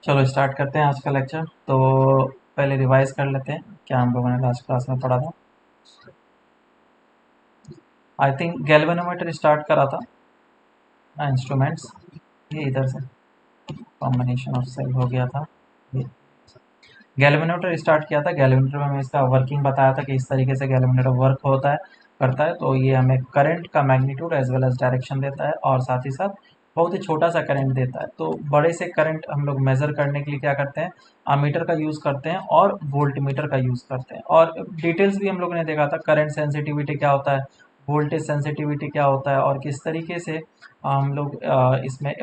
चलो स्टार्ट करते हैं आज का लेक्चर। तो पहले रिवाइज कर लेते हैं क्या हम लोगों ने लास्ट क्लास में पढ़ा था। आई थिंक गैल्वेनोमीटर स्टार्ट करा था। इंस्ट्रूमेंट्स ये इधर से कॉम्बिनेशन ऑफ सेल हो गया था। गैल्वेनोमीटर स्टार्ट किया था। गैल्वेनोमीटर में इसका वर्किंग बताया था कि इस तरीके से गैल्वेनोमीटर वर्क होता है करता है। तो ये हमें करंट का magnitude as well as direction देता है और साथ ही साथ बहुत ही छोटा सा करंट देता है। तो बड़े से करंट हम लोग मेज़र करने के लिए क्या करते हैं, अमीटर का यूज़ करते हैं और वोल्टमीटर का यूज़ करते हैं। और डिटेल्स भी हम लोग ने देखा था, करंट सेंसिटिविटी क्या होता है, वोल्टेज सेंसिटिविटी क्या होता है और किस तरीके से हम लोग इसमें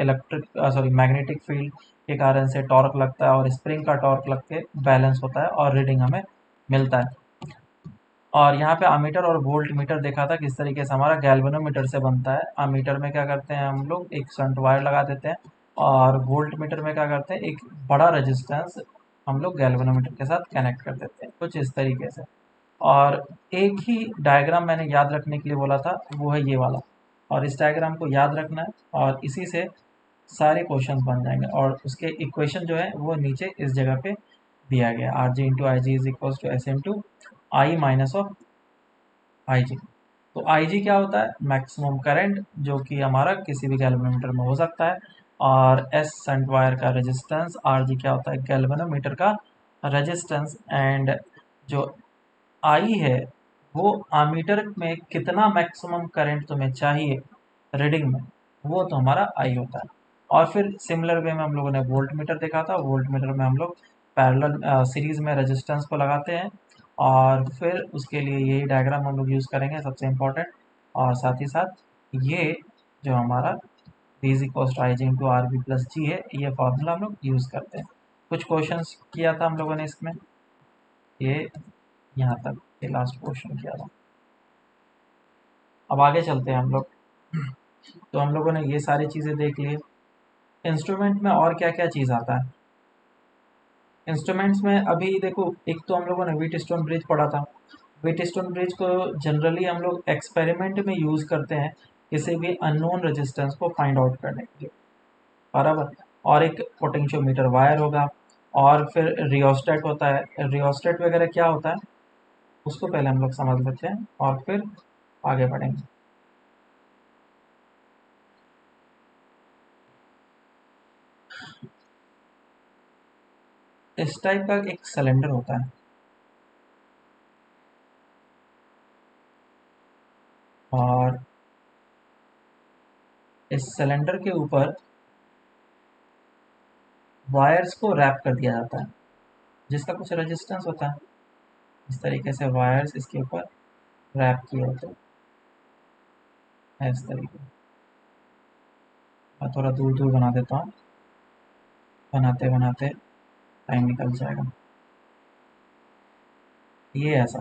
मैग्नेटिक फील्ड के कारण से टॉर्क लगता है और स्प्रिंग का टॉर्क लग के बैलेंस होता है और रीडिंग हमें मिलता है। और यहाँ पे अमीटर और वोल्ट मीटर देखा था किस तरीके से हमारा गैल्वेनोमीटर से बनता है। अमीटर में क्या करते हैं, हम लोग एक शंट वायर लगा देते हैं और वोल्ट मीटर में क्या करते हैं, एक बड़ा रेजिस्टेंस हम लोग गैल्वेनोमीटर के साथ कनेक्ट कर देते हैं, कुछ इस तरीके से। और एक ही डायग्राम मैंने याद रखने के लिए बोला था, वो है ये वाला। और इस डायग्राम को याद रखना है और इसी से सारे क्वेश्चन बन जाएंगे। और उसके इक्वेशन जो है वो नीचे इस जगह पे दिया गया, R G into I G is equal to S into I minus of I G. तो आई जी क्या होता है, मैक्सिमम करंट जो कि हमारा किसी भी गैल्वेनोमीटर में हो सकता है। और एस शंट वायर का रेजिस्टेंस, आर जी क्या होता है, गैल्वेनोमीटर का रेजिस्टेंस। एंड जो आई है वो आमीटर में कितना मैक्सिमम करंट तुम्हें चाहिए रीडिंग में, वो तो हमारा आई होता है। और फिर सिमिलर वे में हम लोगों ने वोल्ट मीटर देखा था। वोल्ट मीटर में हम लोग पैरेलल सीरीज में रेजिस्टेंस को लगाते हैं और फिर उसके लिए यही डायग्राम हम लोग यूज़ करेंगे सबसे इम्पोर्टेंट। और साथ ही साथ ये जो हमारा V is equal to I G into R B plus G है, ये फॉर्मूला हम लोग यूज़ करते हैं। कुछ क्वेश्चंस किया था हम लोगों ने इसमें, ये यहाँ तक ये लास्ट क्वेश्चन किया था। अब आगे चलते हैं हम लोग। तो हम लोगों ने ये सारी चीज़ें देख ली। इंस्ट्रूमेंट में और क्या क्या चीज़ आता है इंस्ट्रूमेंट्स में, अभी देखो, एक तो हम लोगों ने व्हीटस्टोन ब्रिज पढ़ा था। व्हीटस्टोन ब्रिज को जनरली हम लोग एक्सपेरिमेंट में यूज़ करते हैं किसी भी अननोन रेजिस्टेंस को फाइंड आउट करने के लिए, बराबर। और एक पोटेंशियोमीटर वायर होगा और फिर रियोस्टेट होता है। रियोस्टेट वगैरह क्या होता है उसको पहले हम लोग समझ लेते हैं और फिर आगे बढ़ेंगे। इस टाइप का एक सिलेंडर होता है और इस सिलेंडर के ऊपर वायर्स को रैप कर दिया जाता है जिसका कुछ रेजिस्टेंस होता है। इस तरीके से वायर्स इसके ऊपर रैप किए होते हैं इस तरीके। मैं थोड़ा दूर दूर बना देता हूँ, बनाते बनाते टाइम निकल जाएगा। ये ऐसा।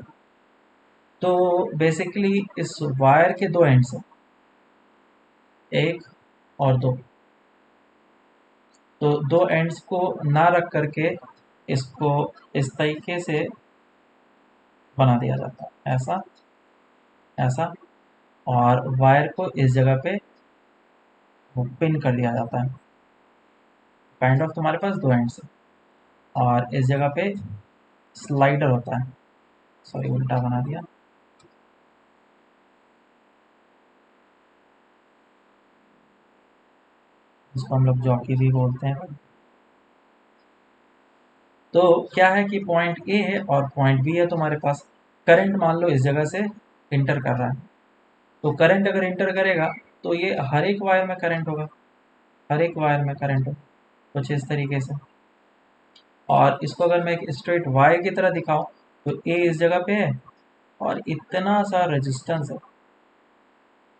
तो बेसिकली इस वायर के दो एंड्स हैं, एक और दो। तो दो एंड्स को ना रख करके इसको इस तरीके से बना दिया जाता है, ऐसा ऐसा। और वायर को इस जगह पे वो पिन कर दिया जाता है। काइंड ऑफ तुम्हारे पास दो एंड्स है और इस जगह पे स्लाइडर होता है। सॉरी, उल्टा बना दिया। इसको हम लोग जॉकी भी बोलते हैं। तो क्या है कि पॉइंट ए है और पॉइंट बी है तुम्हारे पास। करंट मान लो इस जगह से इंटर कर रहा है। तो करंट अगर इंटर करेगा तो ये हर एक वायर में करंट होगा, हर एक वायर में करंट होगा, कुछ इस तरीके से। और इसको अगर मैं एक स्ट्रेट वाई की तरह दिखाऊं तो ए इस जगह पे है और इतना सा रेजिस्टेंस है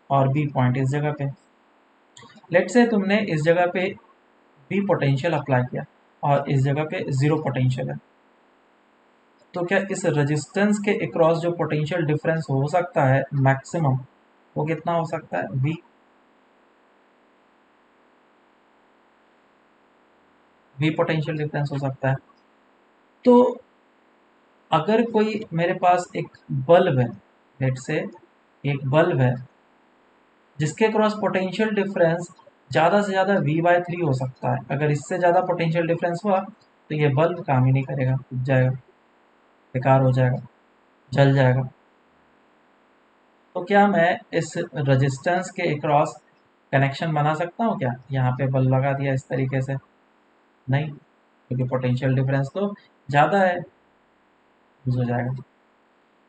और बी पॉइंट इस जगह पे। लेट से तुमने इस जगह पे बी पोटेंशियल अप्लाई किया और इस जगह पे जीरो पोटेंशियल है। तो क्या इस रेजिस्टेंस के अक्रॉस जो पोटेंशियल डिफरेंस हो सकता है मैक्सिमम, वो कितना हो सकता है, वी पोटेंशियल डिफरेंस हो सकता है। तो अगर कोई मेरे पास एक बल्ब है, लेट से एक बल्ब है जिसके क्रॉस पोटेंशियल डिफरेंस ज़्यादा से ज़्यादा V/3 हो सकता है। अगर इससे ज़्यादा पोटेंशियल डिफरेंस हुआ तो ये बल्ब काम ही नहीं करेगा, बुझ जाएगा, बेकार हो जाएगा, जल जाएगा। तो क्या मैं इस रेजिस्टेंस के अक्रॉस कनेक्शन बना सकता हूँ क्या? यहाँ पे बल्ब लगा दिया इस तरीके से, नहीं, क्योंकि पोटेंशियल डिफरेंस तो ज़्यादा है, यूज हो जाएगा।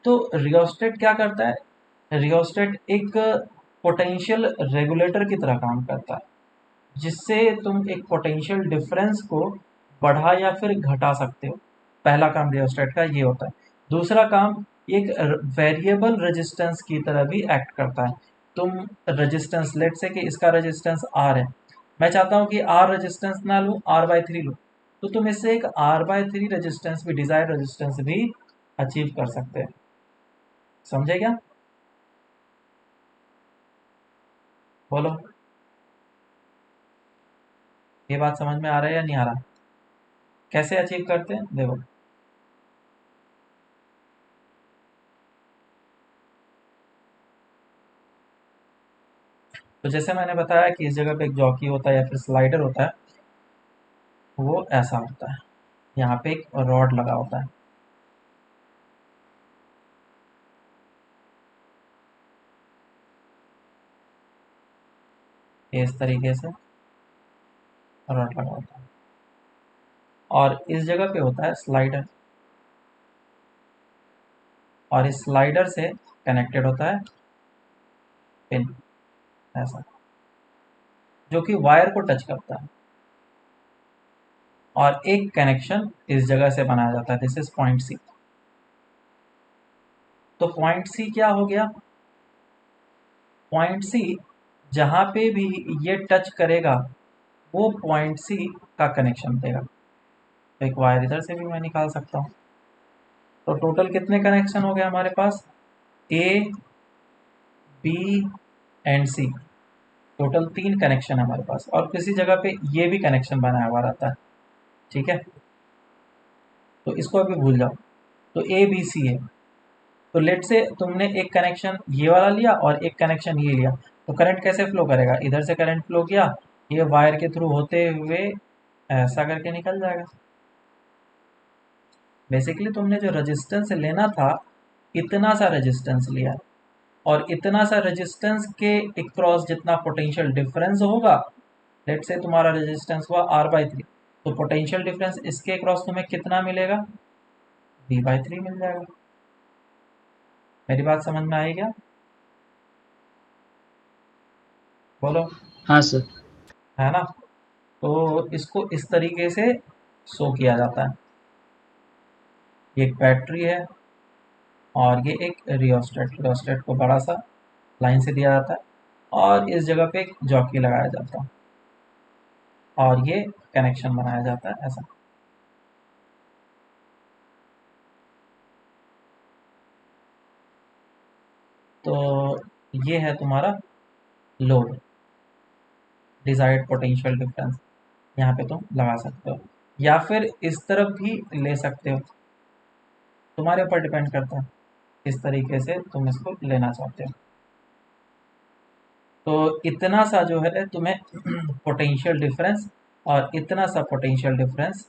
तो रियोस्टेट क्या करता है? रियोस्टेट एक पोटेंशियल रेगुलेटर की तरह काम करता है, जिससे तुम एक पोटेंशियल डिफरेंस को बढ़ा या फिर घटा सकते हो। पहला काम रियोस्टेट का ये होता है। दूसरा काम, एक वेरिएबल रेजिस्टेंस की तरह भी एक्ट करता है। तुम रेजिस्टेंस, लेट से कि इसका रेजिस्टेंस आर है, मैं चाहता हूँ कि आर रेजिस्टेंस ना लूँ, R/3 लूँ, तो तुम इससे एक R/3 रेजिस्टेंस भी, डिजायर रेजिस्टेंस भी अचीव कर सकते हैं। समझे क्या? बोलो, ये बात समझ में आ रहा है या नहीं आ रहा? कैसे अचीव करते हैं देखो। तो जैसे मैंने बताया कि इस जगह पे एक जॉकी होता है या फिर स्लाइडर होता है, वो ऐसा होता है। यहाँ पे एक रॉड लगा होता है, ये इस तरीके से रॉड लगा होता है। और इस जगह पे होता है स्लाइडर, और इस स्लाइडर से कनेक्टेड होता है पिन, ऐसा, जो कि वायर को टच करता है। और एक कनेक्शन इस जगह से बनाया जाता है, दिस इज पॉइंट सी। तो पॉइंट सी क्या हो गया? पॉइंट सी जहाँ पे भी ये टच करेगा, वो पॉइंट सी का कनेक्शन देगा। तो एक वायर इधर से भी मैं निकाल सकता हूँ। तो टोटल कितने कनेक्शन हो गए हमारे पास? A, B and C, total 3 connection है हमारे पास। और किसी जगह पे ये भी कनेक्शन बनाया हुआ रहता है, ठीक है, तो इसको अभी भूल जाओ। तो ए बी सी है। तो लेट से तुमने एक कनेक्शन ये वाला लिया और एक कनेक्शन ये लिया, तो करंट कैसे फ्लो करेगा? इधर से करंट फ्लो किया, ये वायर के थ्रू होते हुए ऐसा करके निकल जाएगा। बेसिकली तुमने जो रेजिस्टेंस लेना था, इतना सा रेजिस्टेंस लिया, और इतना सा रेजिस्टेंस के क्रॉस जितना पोटेंशियल डिफरेंस होगा, लेट से तुम्हारा रेजिस्टेंस हुआ R/3, तो पोटेंशियल डिफरेंस इसके क्रॉस तुम्हें कितना मिलेगा? V/3 मिल जाएगा। मेरी बात समझ में आई क्या? बोलो। हाँ सर। है ना? तो इसको इस तरीके से शो किया जाता है। ये एक बैटरी है, और ये एक रियोस्टेट, रियोस्टेट को बड़ा सा लाइन से दिया जाता है, और इस जगह पे एक जॉकी लगाया जाता है, और ये कनेक्शन बनाया जाता है ऐसा। तो ये है तुम्हारा लोड, डिजायर्ड पोटेंशियल डिफरेंस, यहाँ पे तुम लगा सकते हो, या फिर इस तरफ भी ले सकते हो, तुम्हारे ऊपर डिपेंड करता है किस तरीके से तुम इसको लेना चाहते हो। तो इतना सा जो है तुम्हें पोटेंशियल डिफरेंस, और इतना सा पोटेंशियल डिफरेंस,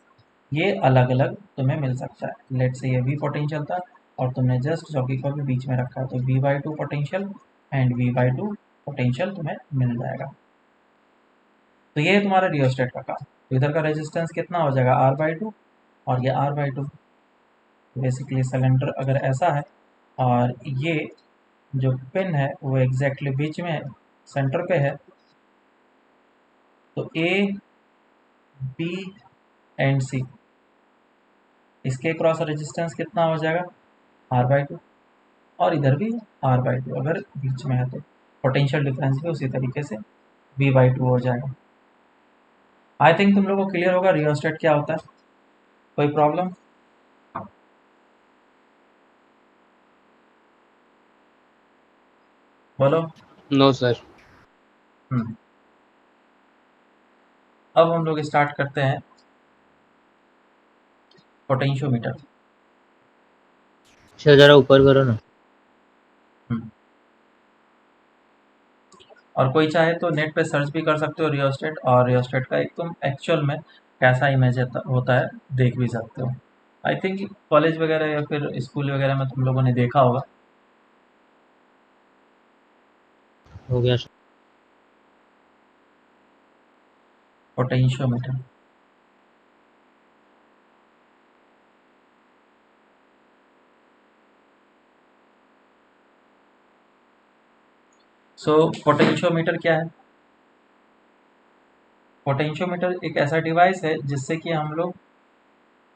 ये अलग अलग तुम्हें मिल सकता है। लेट से ये V पोटेंशियल था, और तुमने जस्ट जॉकी को भी बीच में रखा, तो V/2 potential and V/2 potential तुम्हें मिल जाएगा। तो ये है तुम्हारा रियोस्टेट का काम। तो इधर का रेजिस्टेंस कितना हो जाएगा? R/2, और ये R/2। बेसिकली सिलेंडर अगर ऐसा है, और ये जो पिन है वो एग्जैक्टली बीच में सेंटर पे है, तो ए बी एंड सी, इसके क्रॉस रेजिस्टेंस कितना हो जाएगा? R/2। और इधर भी R/2, अगर बीच में है तो पोटेंशियल डिफरेंस भी उसी तरीके से V/2 हो जाएगा। आई थिंक तुम लोगों को क्लियर होगा रियोस्टेट क्या होता है। कोई प्रॉब्लम? बोलो। No sir. हम्म। अब हम लोग स्टार्ट करते हैं पोटेंशियोमीटर। सर जरा ऊपर करो ना। हम्म। और कोई चाहे तो नेट पे सर्च भी कर सकते हो रियोस्टेट, और रियोस्टेट का एक तुम एक्चुअल में कैसा इमेज होता है देख भी सकते हो। आई थिंक कॉलेज वगैरह या फिर स्कूल वगैरह में तुम लोगों ने देखा होगा। हो गया सर। पोटेंशियोमीटर। सो पोटेंशियोमीटर क्या है? पोटेंशियोमीटर एक ऐसा डिवाइस है जिससे कि हम लोग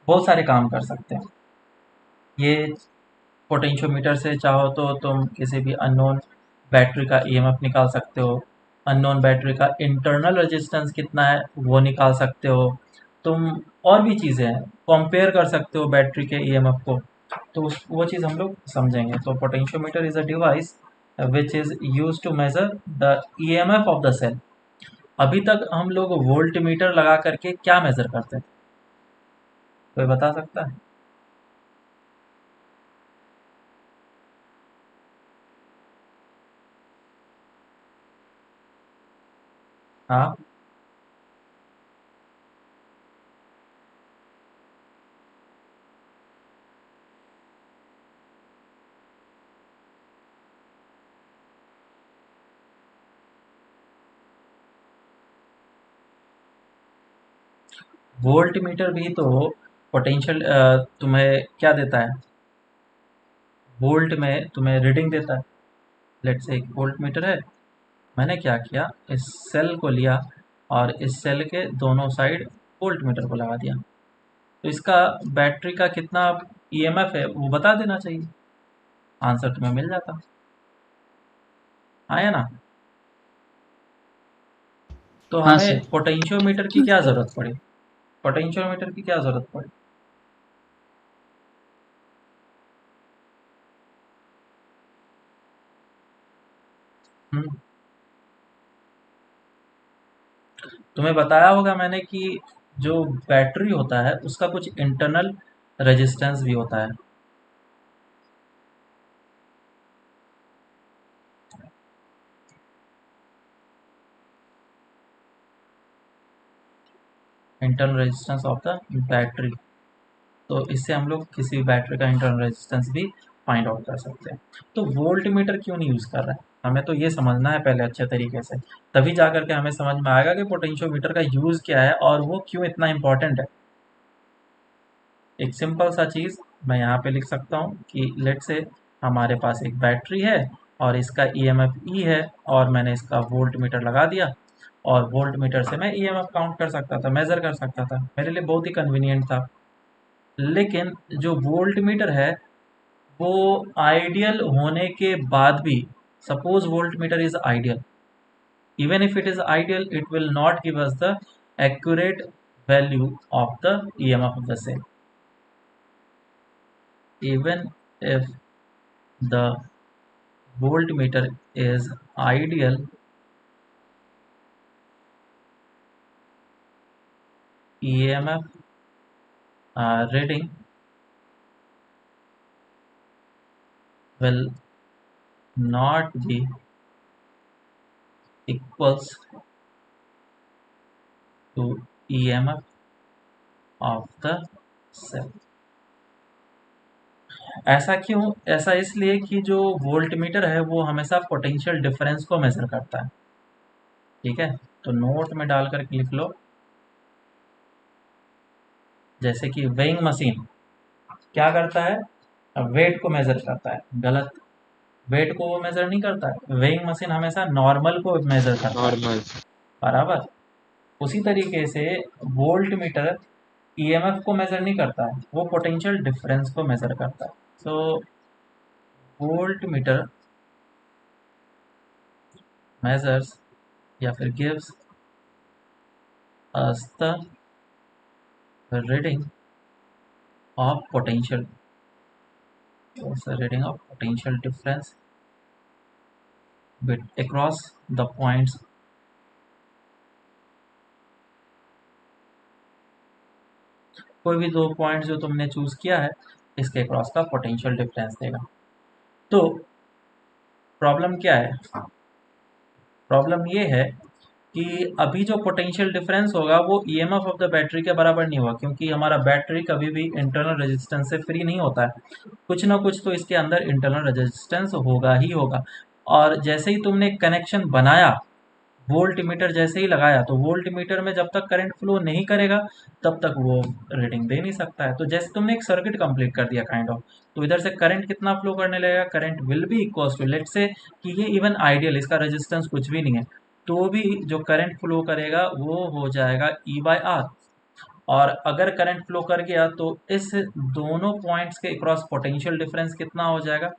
बहुत सारे काम कर सकते हैं। ये पोटेंशियोमीटर से चाहो तो तुम किसी भी अननोन बैटरी का ईएमएफ निकाल सकते हो। अननोन बैटरी का इंटरनल रेजिस्टेंस कितना है वो निकाल सकते हो। तुम और भी चीज़ें हैं, कंपेयर कर सकते हो बैटरी के ईएमएफ को। तो वो चीज़ हम लोग समझेंगे। तो potentiometer is a device which is use to measure the EMF of the cell. अभी तक हम लोग वोल्ट मीटर लगा करके क्या मेजर करते थे? कोई बता सकता है? हाँ। वोल्ट मीटर भी तो पोटेंशियल तुम्हें क्या देता है? वोल्ट में तुम्हें रीडिंग देता है। लेट्स से एक वोल्ट मीटर है, मैंने क्या किया, इस सेल को लिया और इस सेल के दोनों साइड वोल्ट मीटर को लगा दिया। तो इसका बैटरी का कितना ईएमएफ है वो बता देना चाहिए, आंसर तुम्हें मिल जाता। आया ना? तो हाँ हमें सर। पोटेंशियोमीटर की क्या ज़रूरत पड़ी? पोटेंशियोमीटर की क्या ज़रूरत पड़ी? हम्म, तुम्हें बताया होगा मैंने कि जो बैटरी होता है उसका कुछ इंटरनल रेजिस्टेंस भी होता है। Internal resistance of the battery. तो इससे हम लोग किसी भी बैटरी का इंटरनल रेजिस्टेंस भी फाइंड आउट कर सकते हैं। तो वोल्ट मीटर क्यों नहीं यूज़ कर रहा है, हमें तो ये समझना है पहले अच्छे तरीके से। तभी जा करके हमें समझ में आएगा कि पोटेंशियोमीटर का यूज़ क्या है और वो क्यों इतना इम्पोर्टेंट है। एक सिंपल सा चीज़ मैं यहाँ पे लिख सकता हूँ कि लेट से हमारे पास एक बैटरी है और इसका ईएमएफ ई है, और मैंने इसका वोल्ट मीटर लगा दिया, और वोल्ट मीटर से मैं ईएमएफ काउंट कर सकता था, मेज़र कर सकता था, मेरे लिए बहुत ही कन्वीनियंट था। लेकिन जो वोल्ट मीटर है वो आइडियल होने के बाद भी, suppose volt meter is ideal, even if it is ideal it will not give us the accurate value of the EMF of the cell. Even if the voltmeter is ideal, EMF reading will not be equals to EMF of the cell. ऐसा क्यों? ऐसा इसलिए कि जो voltmeter है वो हमेशा potential difference को मेजर करता है। ठीक है, तो नोट में डाल करके लिख लो, जैसे कि वेइंग मशीन क्या करता है, वेट को मेजर करता है। गलत, वेट को वो मेजर नहीं करता है, वेइंग मशीन हमेशा नॉर्मल को मेजर करता है। नॉर्मल। बराबर। उसी तरीके से वोल्ट मीटर ईएमएफ को मेजर नहीं करता है, वो पोटेंशियल डिफरेंस को मेजर करता है। सो वोल्ट मीटर मेजर्स या फिर gives us the reading of potential, reading of potential difference across the points। कोई भी दो पॉइंट जो तुमने चूज किया है इसके क्रॉस का पोटेंशियल डिफरेंस देगा। तो प्रॉब्लम क्या है? प्रॉब्लम ये है कि अभी जो पोटेंशियल डिफरेंस होगा वो ईएमएफ ऑफ द बैटरी के बराबर नहीं होगा, क्योंकि हमारा बैटरी कभी भी इंटरनल रेजिस्टेंस से फ्री नहीं होता है। कुछ ना कुछ तो इसके अंदर इंटरनल रेजिस्टेंस होगा ही होगा। और जैसे ही तुमने कनेक्शन बनाया, वोल्ट मीटर जैसे ही लगाया, तो वोल्ट मीटर में जब तक करंट फ्लो नहीं करेगा तब तक वो रीडिंग दे नहीं सकता है। तो जैसे तुमने एक सर्किट कंप्लीट कर दिया काइंड ऑफ, तो इधर से करंट कितना फ्लो करने लगेगा, current will be equals to, let say कि ये इवन आइडियल, इसका रेजिस्टेंस कुछ भी नहीं है, तो भी जो करंट फ्लो करेगा वो हो जाएगा ई बाय आर। और अगर करंट फ्लो कर गया तो इस दोनों पॉइंट्स के क्रॉस पोटेंशियल डिफरेंस कितना हो जाएगा,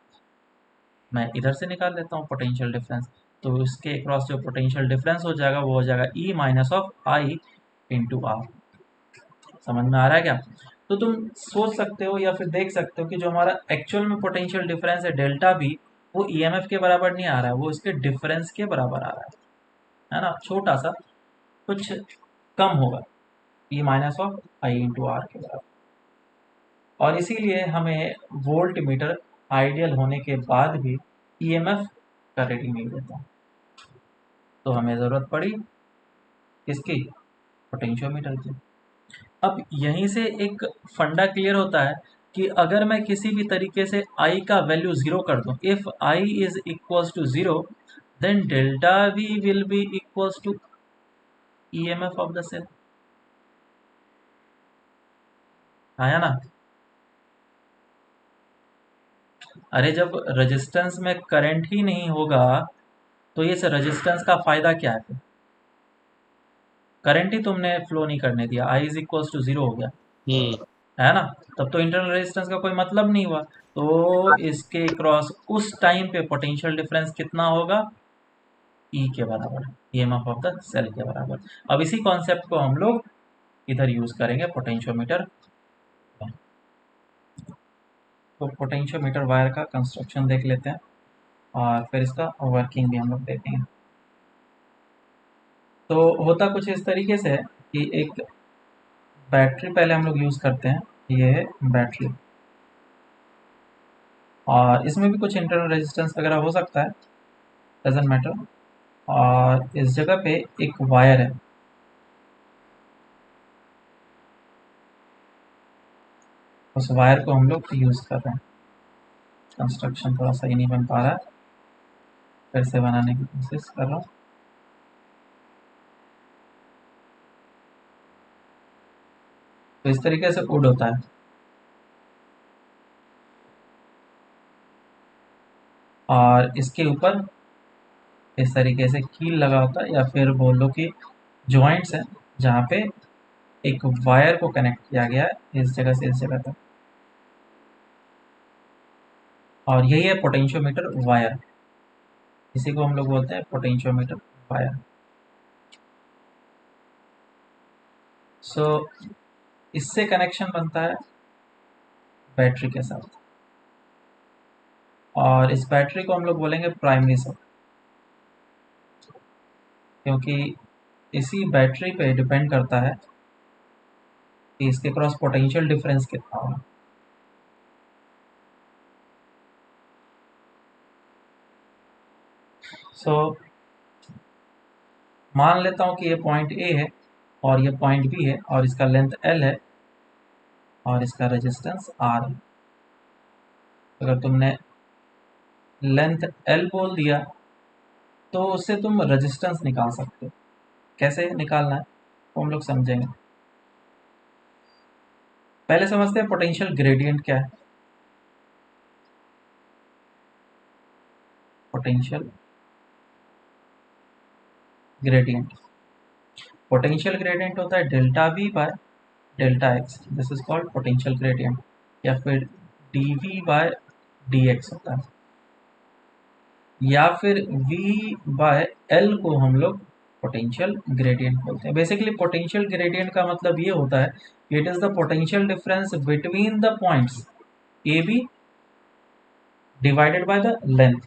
मैं इधर से निकाल लेता हूँ पोटेंशियल डिफरेंस। तो इसके क्रॉस जो पोटेंशियल डिफरेंस हो जाएगा वो हो जाएगा E minus of I into R. समझ में आ रहा है क्या? तो तुम सोच सकते हो या फिर देख सकते हो कि जो हमारा एक्चुअल में पोटेंशियल डिफरेंस है डेल्टा बी, वो ईएमएफ के बराबर नहीं आ रहा है, वो इसके डिफरेंस के बराबर आ रहा है ना, छोटा सा कुछ कम होगा, E minus of I into R के बराबर। और इसीलिए हमें वोल्ट मीटर आइडियल होने के बाद भी ईएमएफ का रीडिंग नहीं देता। तो हमें ज़रूरत पड़ी किसकी, पोटेंशियोमीटर की। अब यहीं से एक फंडा क्लियर होता है कि अगर मैं किसी भी तरीके से I का वैल्यू ज़ीरो कर दूं, if I is equals to zero, then delta V will be equals to EMF of the cell. आया ना? अरे जब रेजिस्टेंस में करंट ही नहीं होगा तो इस रेजिस्टेंस का फायदा क्या है फिर? करंट ही तुमने फ्लो नहीं करने दिया, I is equals to zero हो गया, हम्म। है ना? तब तो इंटरनल रेजिस्टेंस का कोई मतलब नहीं हुआ। तो इसके क्रॉस उस टाइम पे पोटेंशियल डिफरेंस कितना होगा, ई के बराबर, ईएमएफ ऑफ द सेल के बराबर। अब इसी कॉन्सेप्ट को हम लोग इधर यूज करेंगे पोटेंशियोमीटर। तो पोटेंशियोमीटर वायर का कंस्ट्रक्शन देख लेते हैं और फिर इसका वर्किंग भी हम लोग देखेंगे। तो होता कुछ इस तरीके से है कि एक बैटरी पहले हम लोग यूज करते हैं, ये है बैटरी, और इसमें भी कुछ इंटरनल रेजिस्टेंस वगैरह हो सकता है, डजेंट मैटर। और इस जगह पे एक वायर है, उस वायर को हम लोग यूज कर रहे हैं। कंस्ट्रक्शन थोड़ा सही नहीं बन पा रहा है, फिर से बनाने की कोशिश कर रहा हूँ। तो इस तरीके से वुड होता है, और इसके ऊपर इस तरीके से कील लगा होता है, या फिर बोल लो कि जॉइंट्स हैं जहाँ पे एक वायर को कनेक्ट किया गया है इस जगह से इस जगह तक। और यही है पोटेंशियोमीटर वायर, इसी को हम लोग बोलते हैं पोटेंशियोमीटर वायर। सो इससे कनेक्शन बनता है बैटरी के साथ, और इस बैटरी को हम लोग बोलेंगे प्राइमरी सब, क्योंकि इसी बैटरी पे डिपेंड करता है कि इसके क्रॉस पोटेंशियल डिफरेंस कितना होगा। सो मान लेता हूँ कि ये पॉइंट ए है और ये पॉइंट बी है, और इसका लेंथ एल है और इसका रेजिस्टेंस आर है। अगर तुमने लेंथ एल बोल दिया तो उससे तुम रेजिस्टेंस निकाल सकते हो। कैसे निकालना है वो हम लोग समझेंगे। पहले समझते हैं पोटेंशियल ग्रेडियंट क्या है। पोटेंशियल ग्रेडियंट, पोटेंशियल ग्रेडियंट होता है delta V by delta X, this is called potential gradient, या फिर D V by D X होता है, या फिर v बाय एल को हम लोग पोटेंशियल ग्रेडियंट बोलते हैं। बेसिकली पोटेंशियल ग्रेडियंट का मतलब ये होता है कि it is the potential difference between the points A B divided by the length.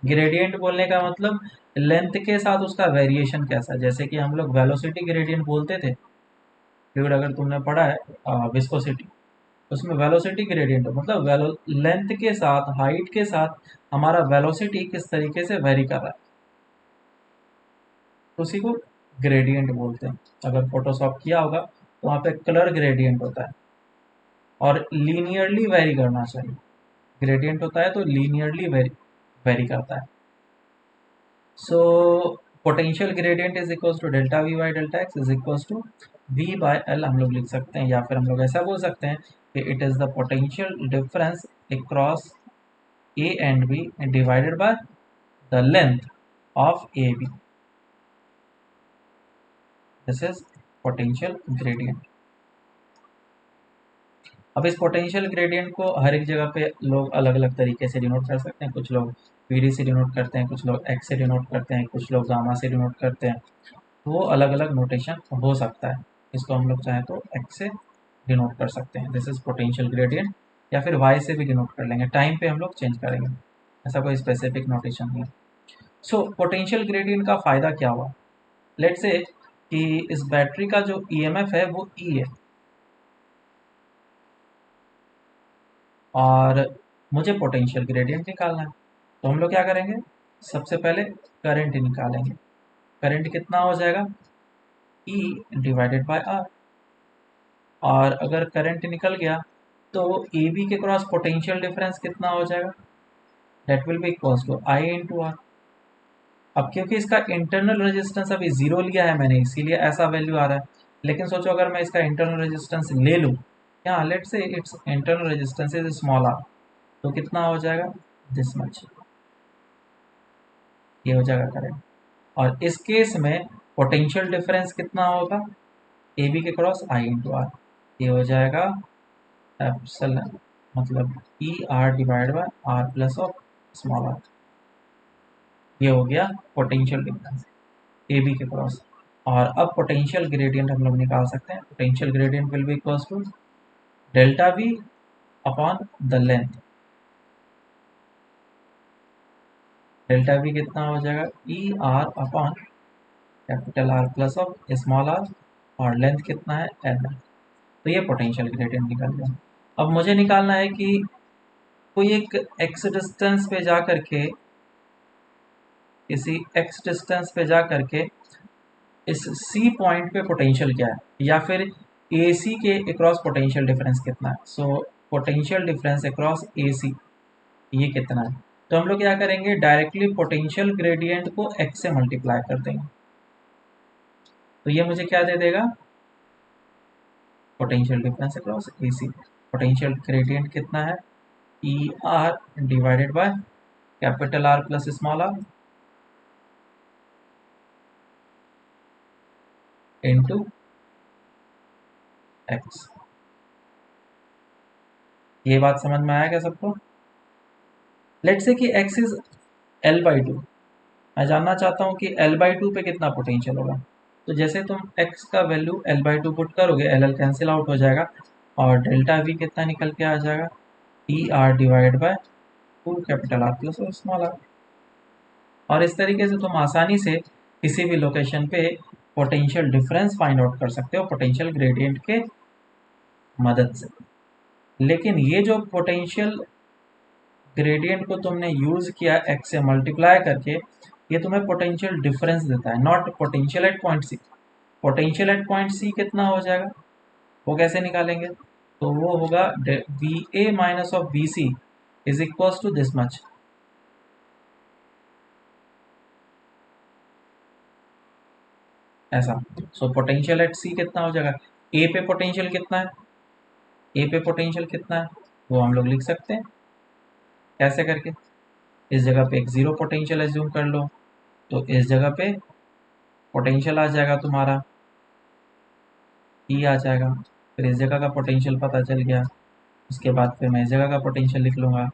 Gradient बोलने का मतलब लेंथ के साथ उसका वेरिएशन कैसा है। जैसे कि हम लोग वेलोसिटी ग्रेडियंट बोलते थे, फ्लूइड अगर तुमने पढ़ा है विस्कोसिटी, उसमें वेलोसिटी ग्रेडियंट मतलब लेंथ के साथ, हाइट के साथ हमारा वेलोसिटी किस तरीके से वेरी कर रहा है। तो उसी को ग्रेडियंट बोलते हैं। अगर फोटोशॉप किया होगा तो वहाँ पे कलर ग्रेडियंट होता है और लीनियरली वेरी करना चाहिए। ग्रेडियंट होता है तो लीनियरली वेरी करता है। So potential gradient is equals to delta V by delta X is equals to V by L हम लोग लिख सकते हैं, या फिर हम लोग ऐसा बोल सकते हैं कि it is the potential difference across A and B divided by the length of A B. This is potential gradient. अब इस पोटेंशियल ग्रेडियंट को हर एक जगह पे लोग अलग अलग तरीके से डिनोट कर सकते हैं। कुछ लोग पीडी से डिनोट करते हैं, कुछ लोग एक्स से डिनोट करते हैं, कुछ लोग गामा से डिनोट करते हैं। वो अलग अलग नोटेशन हो सकता है। इसको हम लोग चाहें तो एक्स से डिनोट कर सकते हैं, दिस इज पोटेंशियल ग्रेडियंट, या फिर वाई से भी डिनोट कर लेंगे। टाइम पे हम लोग चेंज करेंगे, ऐसा कोई स्पेसिफिक नोटेशन नहीं है। सो पोटेंशियल ग्रेडियंट का फ़ायदा क्या हुआ? लेट्स से कि इस बैटरी का जो ईएमएफ है वो ई है, और मुझे पोटेंशियल ग्रेडियंट निकालना है। तो हम लोग क्या करेंगे, सबसे पहले करंट निकालेंगे। करंट कितना हो जाएगा, ई डिवाइडेड बाय आर। और अगर करंट निकल गया तो ए बी के क्रॉस पोटेंशियल डिफरेंस कितना हो जाएगा, that will be equals to I into R. अब क्योंकि इसका इंटरनल रेजिस्टेंस अभी जीरो लिया है मैंने, इसीलिए ऐसा वैल्यू आ रहा है। लेकिन सोचो अगर मैं इसका इंटरनल रेजिस्टेंस ले लूँ, यहाँ let say its internal resistance is small R, तो कितना हो जाएगा, दिस मच, ये हो जाएगा करंट। और इस केस में पोटेंशियल डिफरेंस कितना होगा, ए बी के क्रॉस आई इंटू आर, ये हो जाएगा एप्सिलॉन, मतलब E R divide by R plus of small R. ये हो गया पोटेंशियल डिफरेंस ए बी के क्रॉस। और अब पोटेंशियल ग्रेडियंट हम लोग निकाल सकते हैं। Potential gradient will be equals to delta V upon the length. Delta V कितना हो जाएगा, E R upon capital R plus of small R, और लेंथ कितना है, एल। तो ये पोटेंशियल ग्रेडियंट निकल गया। अब मुझे निकालना है कि कोई एक एक्स डिस्टेंस पे जा करके, किसी एक्स डिस्टेंस पे जा करके इस सी पॉइंट पे पोटेंशियल क्या है, या फिर ए सी के अक्रॉस पोटेंशियल डिफरेंस कितना है। So potential difference across A C ये कितना है, तो हम लोग क्या करेंगे, डायरेक्टली पोटेंशियल ग्रेडियंट को एक्स से मल्टीप्लाई कर देंगे। तो ये मुझे क्या दे देगा, potential difference across A C. Potential gradient कितना है, E R divided by capital R plus small R into X. ये बात समझ में आया क्या सबको? लेट्स से कि x is L by two, मैं जानना चाहता हूँ कि L बाई टू पे कितना पोटेंशियल होगा। तो जैसे तुम x का value L by two put करोगे, एल एल कैंसिल आउट हो जाएगा, और डेल्टा v कितना निकल के आ जाएगा, E R divide by two capital R plus small R. और इस तरीके से तुम आसानी से किसी भी लोकेशन पे पोटेंशियल डिफरेंस फाइंड आउट कर सकते हो पोटेंशियल ग्रेडियंट के मदद से। लेकिन ये जो पोटेंशियल ग्रेडियंट को तुमने यूज किया एक्स से मल्टीप्लाई करके, ये तुम्हें पोटेंशियल डिफरेंस देता है, not potential at point C. Potential at point C कितना हो जाएगा, वो कैसे निकालेंगे, तो वो होगा V A minus of B C is equals to this much. ऐसा। सो पोटेंशियल एट सी कितना हो जाएगा, ए पे पोटेंशियल कितना है, ए पे पोटेंशियल कितना है वो हम लोग लिख सकते हैं कैसे करके, इस जगह पे एक जीरो पोटेंशियल एज्यूम कर लो, तो इस जगह पे पोटेंशियल आ जाएगा तुम्हारा ई आ जाएगा, फिर इस जगह का पोटेंशियल पता चल गया, उसके बाद फिर मैं इस जगह का पोटेंशियल लिख लूँगा।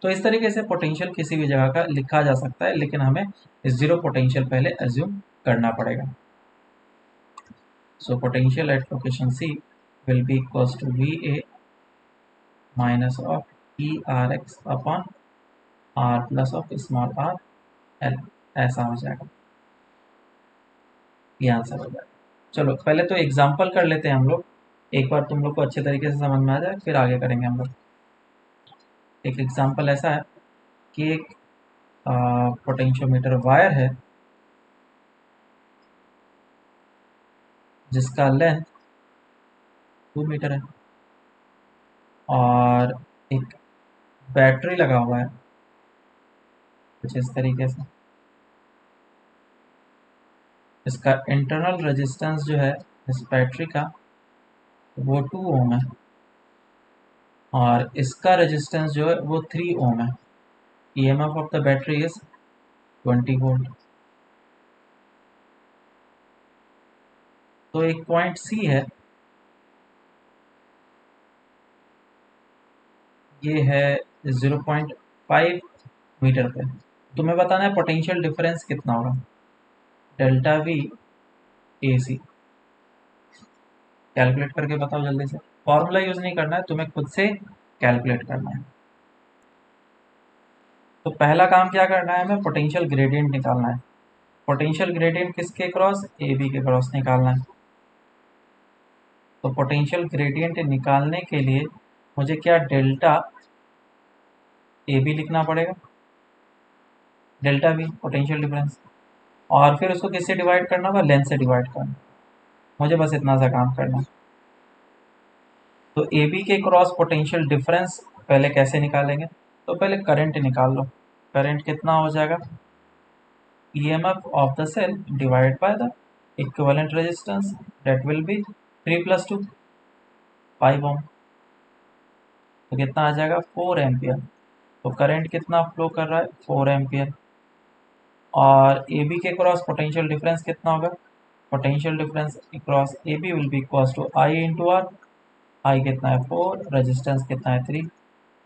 तो इस तरीके से पोटेंशियल किसी भी जगह का लिखा जा सकता है, लेकिन हमें इस जीरो पोटेंशियल पहले एज्यूम करना पड़ेगा। So potential at location C will be equals to V A minus of E R X upon R plus of small R L, ऐसा हो जाएगा, ये आंसर हो जाएगा। चलो पहले तो एग्जाम्पल कर लेते हैं हम लोग, एक बार तुम लोग को अच्छे तरीके से समझ में आ जाए फिर आगे करेंगे हम लोग। एक एग्जाम्पल ऐसा है कि एक पोटेंशियोमीटर वायर है, जिसका लेंथ 2 मीटर है और एक बैटरी लगा हुआ है कुछ इस तरीके से। इसका इंटरनल रेजिस्टेंस जो है इस बैटरी का वो 2 ओम है और इसका रेजिस्टेंस जो है वो 3 ओम है। EMF of the battery is 20 volt. तो एक पॉइंट सी है, ये है 0.5 मीटर पे। तुम्हें बताना है पोटेंशियल डिफरेंस कितना होगा, delta V A C. Calculate करके बताओ जल्दी से, फॉर्मूला यूज नहीं करना है, तुम्हें खुद से कैलकुलेट करना है। तो पहला काम क्या करना है, हमें पोटेंशियल ग्रेडियंट निकालना है। पोटेंशियल ग्रेडियंट किसके क्रॉस, ए बी के क्रॉस निकालना है। तो पोटेंशियल ग्रेडियंट निकालने के लिए मुझे क्या डेल्टा ए बी लिखना पड़ेगा, डेल्टा वी पोटेंशियल डिफरेंस, और फिर उसको किससे डिवाइड करना होगा, लेंथ से डिवाइड करना। मुझे बस इतना सा काम करना है। तो ए बी के क्रॉस पोटेंशियल डिफरेंस पहले कैसे निकालेंगे, तो पहले करंट निकाल लो। करंट कितना हो जाएगा, EMF of the cell divided by the equivalent resistance, that will be 3 plus 2 5 ohm। तो कितना आ जाएगा 4 एम्पियर। तो करंट कितना फ्लो कर रहा है 4 एम्पियर। और ए बी के क्रॉस पोटेंशियल डिफरेंस कितना होगा, potential difference cross A B will be equals to I into R. I कितना है 4, रेजिस्टेंस कितना है 3,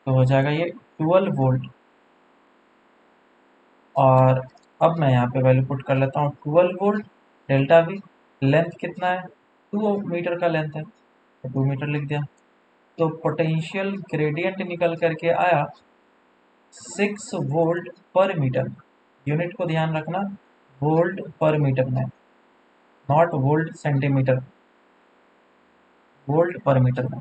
तो हो जाएगा ये 12 वोल्ट। और अब मैं यहाँ पे वैल्यू पुट कर लेता हूँ 12 वोल्ट डेल्टा वी। लेंथ कितना है 2 मीटर का लेंथ है, तो 2 मीटर लिख दिया। तो पोटेंशियल ग्रेडियंट निकल करके आया 6 वोल्ट पर मीटर। यूनिट को ध्यान रखना, वोल्ट पर मीटर में, नॉट वोल्ट सेंटीमीटर, वोल्ट पर मीटर में।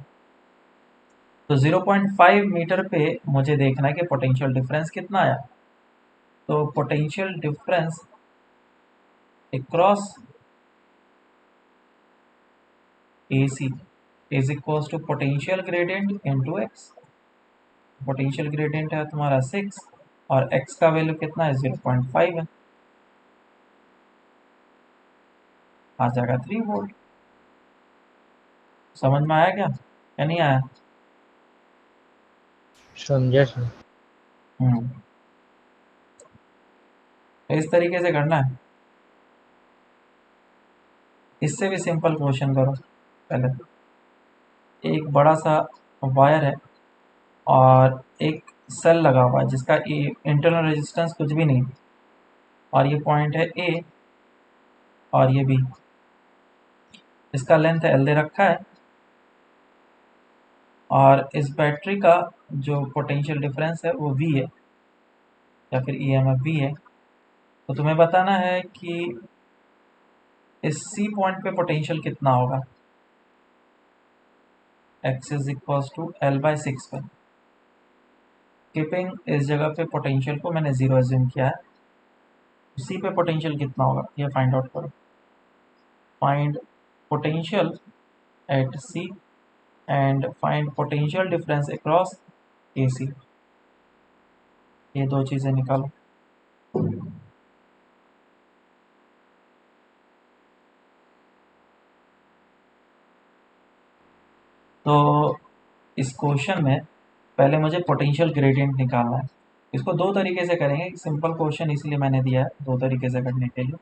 तो 0.5 मीटर पे मुझे देखना है कि पोटेंशियल डिफरेंस कितना आया। तो potential difference across AC is equals to potential gradient into x। Potential gradient है तुम्हारा 6 और x का वैल्यू कितना है 0.5 है, आ जाएगा 3 वोल्ट। समझ में आया क्या या नहीं आया? समझा सर। तो इस तरीके से करना है। इससे भी सिंपल क्वेश्चन करो। पहले एक बड़ा सा वायर है और एक सेल लगा हुआ है जिसका इंटरनल रेजिस्टेंस कुछ भी नहीं, और ये पॉइंट है ए और ये बी। इसका लेंथ एल दे रखा है और इस बैटरी का जो पोटेंशियल डिफरेंस है वो वी है या फिर ईएमएफ वी है। तो तुम्हें बताना है कि इस सी पॉइंट पे पोटेंशियल कितना होगा, x is equals to L/6 पे। कीपिंग इस जगह पे पोटेंशियल को मैंने 0 एज्यूम किया है। सी पे पोटेंशियल कितना होगा ये फाइंड आउट करो। Find potential at C and find potential difference across AC। ये दो चीज़ें निकालो। तो इस क्वेश्चन में पहले मुझे पोटेंशियल ग्रेडियंट निकालना है। इसको दो तरीके से करेंगे, सिंपल क्वेश्चन इसलिए मैंने दिया है दो तरीके से करने के लिए।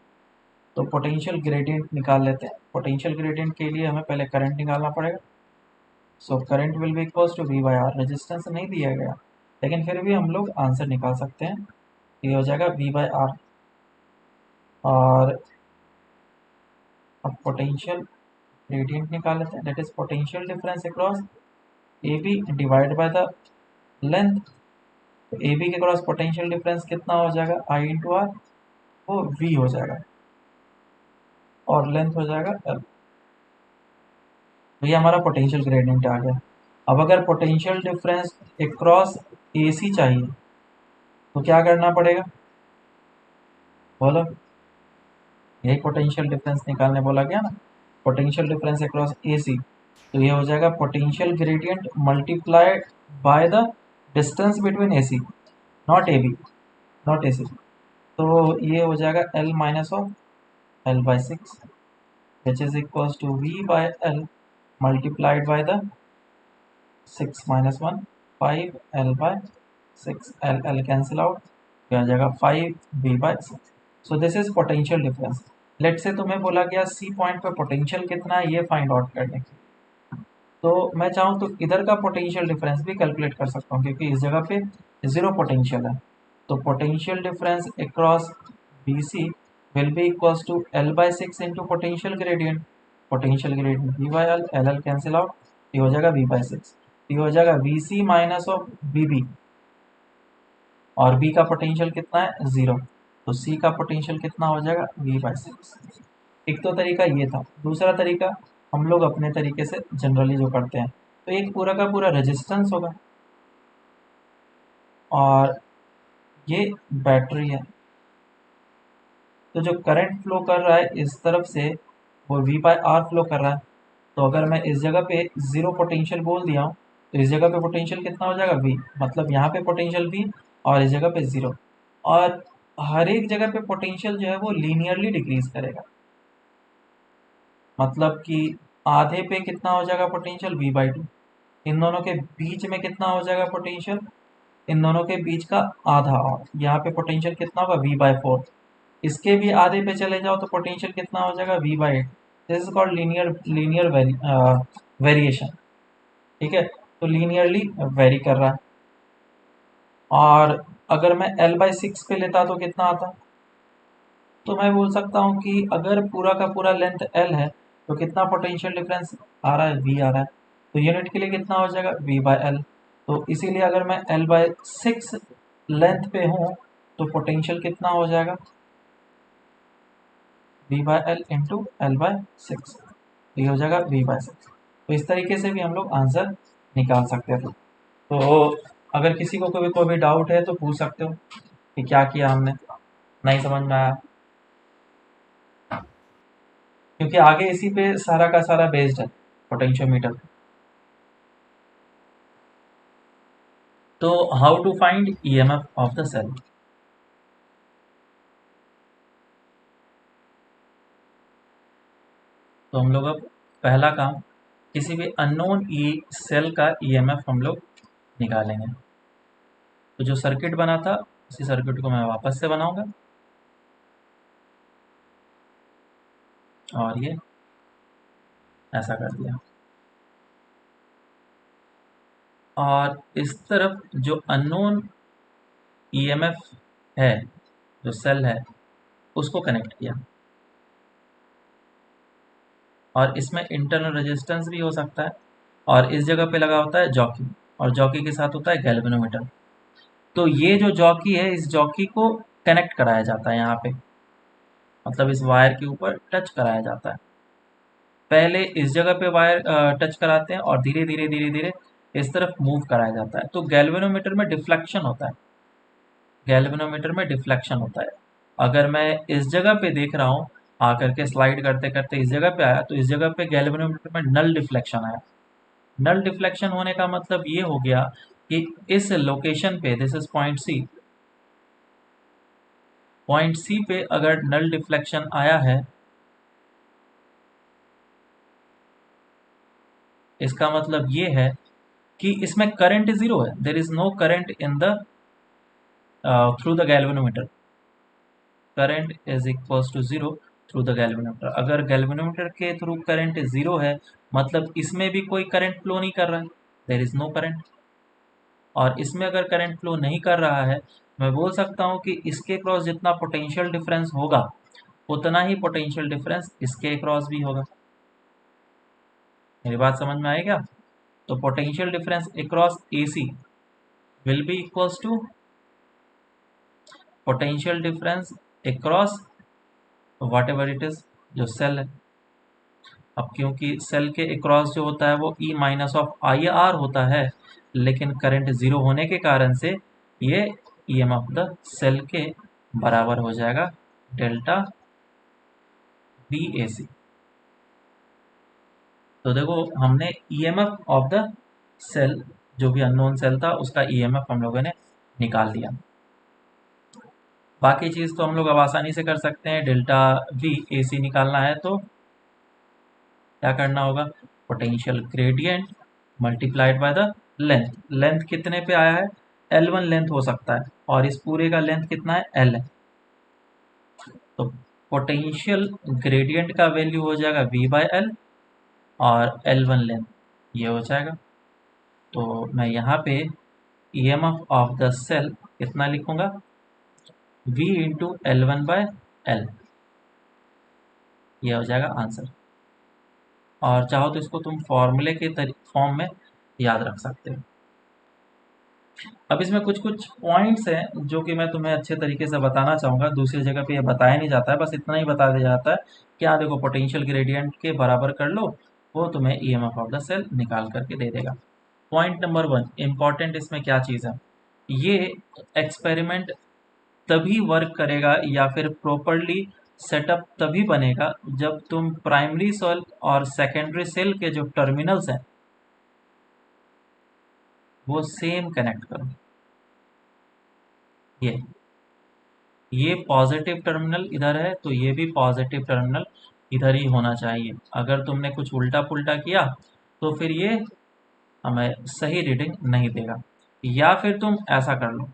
तो पोटेंशियल ग्रेडियंट निकाल लेते हैं। पोटेंशियल ग्रेडियंट के लिए हमें पहले करंट निकालना पड़ेगा। So current will be equals to V/R। Resistance नहीं दिया गया लेकिन फिर भी हम लोग आंसर निकाल सकते हैं। ये हो जाएगा V/R। और अब पोटेंशियल ग्रेडियंट निकाल लेते हैं, that is potential difference across AB divide by the length. तो AB के क्रॉस पोटेंशियल डिफरेंस कितना हो जाएगा I इंटू आर, वो V हो जाएगा और लेंथ हो जाएगा L। तो ये हमारा पोटेंशियल ग्रेडियंट आ गया। अब अगर पोटेंशियल डिफरेंस अक्रॉस AC चाहिए तो क्या करना पड़ेगा बोलो, यही पोटेंशियल डिफरेंस निकालने बोला गया ना। Potential difference across A C, तो ये हो जाएगा potential gradient multiplied by the distance between A C, not A B, not A C. तो ये हो जाएगा L minus of L by six which is equals to V by L multiplied by the 6 minus 1 5 L by 6, L L cancel out, क्या आ जाएगा 5 B by 6। So this is potential difference. Late से तुम्हें बोला गया C point पे potential कितना है ये फाइंड आउट करने की, तो मैं चाहूँ तो इधर का पोटेंशियल डिफरेंस भी कैलकुलेट कर सकता हूँ क्योंकि इस जगह पे जीरो पोटेंशियल है। तो potential difference across B C will be equals to L by six into potential gradient V by L, L L cancel out, ये हो जाएगा वी बाई सिक्स, ये हो जाएगा V C minus of B B, और B का potential कितना है जीरो, तो सी का पोटेंशियल कितना हो जाएगा वी बाई सिक्स। एक तो तरीका ये था। दूसरा तरीका हम लोग अपने तरीके से जनरली जो करते हैं, तो एक पूरा का पूरा रेजिस्टेंस होगा और ये बैटरी है, तो जो करंट फ्लो कर रहा है इस तरफ से वो वी बाई आर फ्लो कर रहा है। तो अगर मैं इस जगह पे जीरो पोटेंशियल बोल दिया हूँ तो इस जगह पे पोटेंशियल कितना हो जाएगा वी, मतलब यहाँ पे पोटेंशियल वी और इस जगह पे जीरो, और हर एक जगह पे पोटेंशियल जो है वो लीनियरली डिक्रीज करेगा, मतलब कि आधे पे कितना हो जाएगा पोटेंशियल वी बाई टू, इन दोनों के बीच में कितना हो जाएगा पोटेंशियल, इन दोनों के बीच का आधा, और यहाँ पे पोटेंशियल कितना होगा वी बाई फोर, इसके भी आधे पे चले जाओ तो पोटेंशियल कितना हो जाएगा V by eight. This is called linear variation, ठीक है, तो लीनियरली वेरी कर रहा है। और अगर मैं एल बाई सिक्स पे लेता तो कितना आता, तो मैं बोल सकता हूँ कि अगर पूरा का पूरा लेंथ एल है तो कितना पोटेंशियल डिफरेंस आ रहा है वी आ रहा है, तो यूनिट के लिए कितना हो जाएगा वी बाय एल। तो इसीलिए अगर मैं एल बाय सिक्स लेंथ पे हूँ तो पोटेंशियल कितना हो जाएगा V by L into L by six, ये हो जाएगा वी बाय सिक्स। तो इस तरीके से भी हम लोग आंसर निकाल सकते थे। तो अगर किसी को कोई डाउट है तो पूछ सकते हो कि क्या किया हमने, नहीं समझ में आया, क्योंकि आगे इसी पे सारा का सारा बेस्ड है पोटेंशियोमीटर। तो how to find EMF of the cell. तो हम लोग अब पहला काम किसी भी अननोन ई सेल का ईएमएफ हम लोग निकालेंगे। तो जो सर्किट बना था उसी सर्किट को मैं वापस से बनाऊंगा, और ये ऐसा कर दिया, और इस तरफ जो अननोन ईएमएफ है जो सेल है उसको कनेक्ट किया, और इसमें इंटरनल रेजिस्टेंस भी हो सकता है, और इस जगह पे लगा होता है जॉकी, और जॉकी के साथ होता है गैल्वेनोमीटर। तो ये जो जॉकी है इस जॉकी को कनेक्ट कराया जाता है यहाँ पे, मतलब इस वायर के ऊपर टच कराया जाता है। पहले इस जगह पे वायर टच कराते हैं और धीरे धीरे धीरे धीरे इस तरफ मूव कराया जाता है। तो गैल्वेनोमीटर में डिफ्लेक्शन होता है, गैल्वेनोमीटर में डिफ्लेक्शन होता है। अगर मैं इस जगह पे देख रहा हूँ आकर के स्लाइड करते करते इस जगह पे आया, तो इस जगह पे गैल्वेनोमीटर में नल डिफ्लेक्शन आया। नल डिफ्लेक्शन होने का मतलब ये हो गया कि इस लोकेशन पे, दिस इज पॉइंट सी पे अगर नल डिफ्लेक्शन आया है, इसका मतलब ये है कि इसमें करंट जीरो है, there is no current in the through the galvanometer, current is equals to zero through the galvanometer. अगर गैल्वेनोमीटर के थ्रू करंट जीरो है मतलब इसमें भी कोई करंट फ्लो नहीं कर रहा है, देर इज नो करंट। और इसमें अगर करंट फ्लो नहीं कर रहा है, मैं बोल सकता हूँ कि इसके क्रॉस जितना पोटेंशियल डिफरेंस होगा उतना ही पोटेंशियल डिफरेंस इसके क्रॉस भी होगा। मेरी बात समझ में आई क्या? तो potential difference across AC will be equals to potential difference across whatever it is जो सेल है। अब क्योंकि सेल के अक्रॉस जो होता है वो E माइनस ऑफ IR होता है, लेकिन करंट जीरो होने के कारण से ये EMF द सेल के बराबर हो जाएगा डेल्टा BAC। तो देखो हमने ईएमएफ ऑफ द सेल, जो भी अननोन सेल था उसका ईएमएफ हम लोगों ने निकाल लिया। बाकी चीज़ तो हम लोग अब आसानी से कर सकते हैं। डेल्टा वी एसी निकालना है तो क्या करना होगा, potential gradient multiplied by the length. Length कितने पे आया है, L1 लेंथ हो सकता है और इस पूरे का लेंथ कितना है, L है। तो पोटेंशियल ग्रेडियंट का वैल्यू हो जाएगा V बाय एल और L1 लेंथ ये हो जाएगा। तो मैं यहाँ पे ईएमएफ ऑफ द सेल कितना लिखूंगा, V into L1 by L, ये हो जाएगा आंसर। और चाहो तो इसको तुम फॉर्मूले के फॉर्म में याद रख सकते हो। अब इसमें कुछ कुछ पॉइंट्स हैं जो कि मैं तुम्हें अच्छे तरीके से बताना चाहूँगा, दूसरी जगह पे ये बताया नहीं जाता है, बस इतना ही बता दिया जाता है कि हाँ देखो पोटेंशियल ग्रेडियंट के बराबर कर लो, वो तुम्हें ईएमएफ ऑफ द सेल निकाल करके दे देगा। पॉइंट नंबर 1 इम्पॉर्टेंट इसमें क्या चीज़ है, ये एक्सपेरिमेंट तभी वर्क करेगा या फिर प्रॉपरली सेटअप तभी बनेगा जब तुम प्राइमरी सेल और सेकेंडरी सेल के जो टर्मिनल्स हैं वो सेम कनेक्ट करो। ये पॉजिटिव टर्मिनल इधर है तो ये भी पॉजिटिव टर्मिनल इधर ही होना चाहिए। अगर तुमने कुछ उल्टा पुल्टा किया तो फिर ये हमें सही रीडिंग नहीं देगा। या फिर तुम ऐसा कर लो,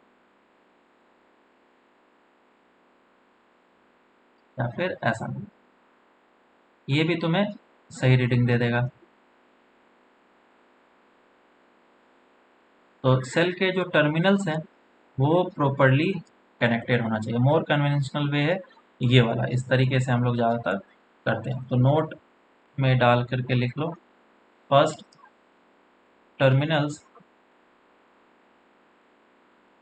या फिर ऐसा, ये भी तुम्हें सही रीडिंग दे देगा। तो सेल के जो टर्मिनल्स हैं वो प्रॉपरली कनेक्टेड होना चाहिए। मोर कन्वेंशनल वे है ये वाला, इस तरीके से हम लोग ज़्यादातर करते हैं। तो नोट में डाल करके लिख लो, first terminals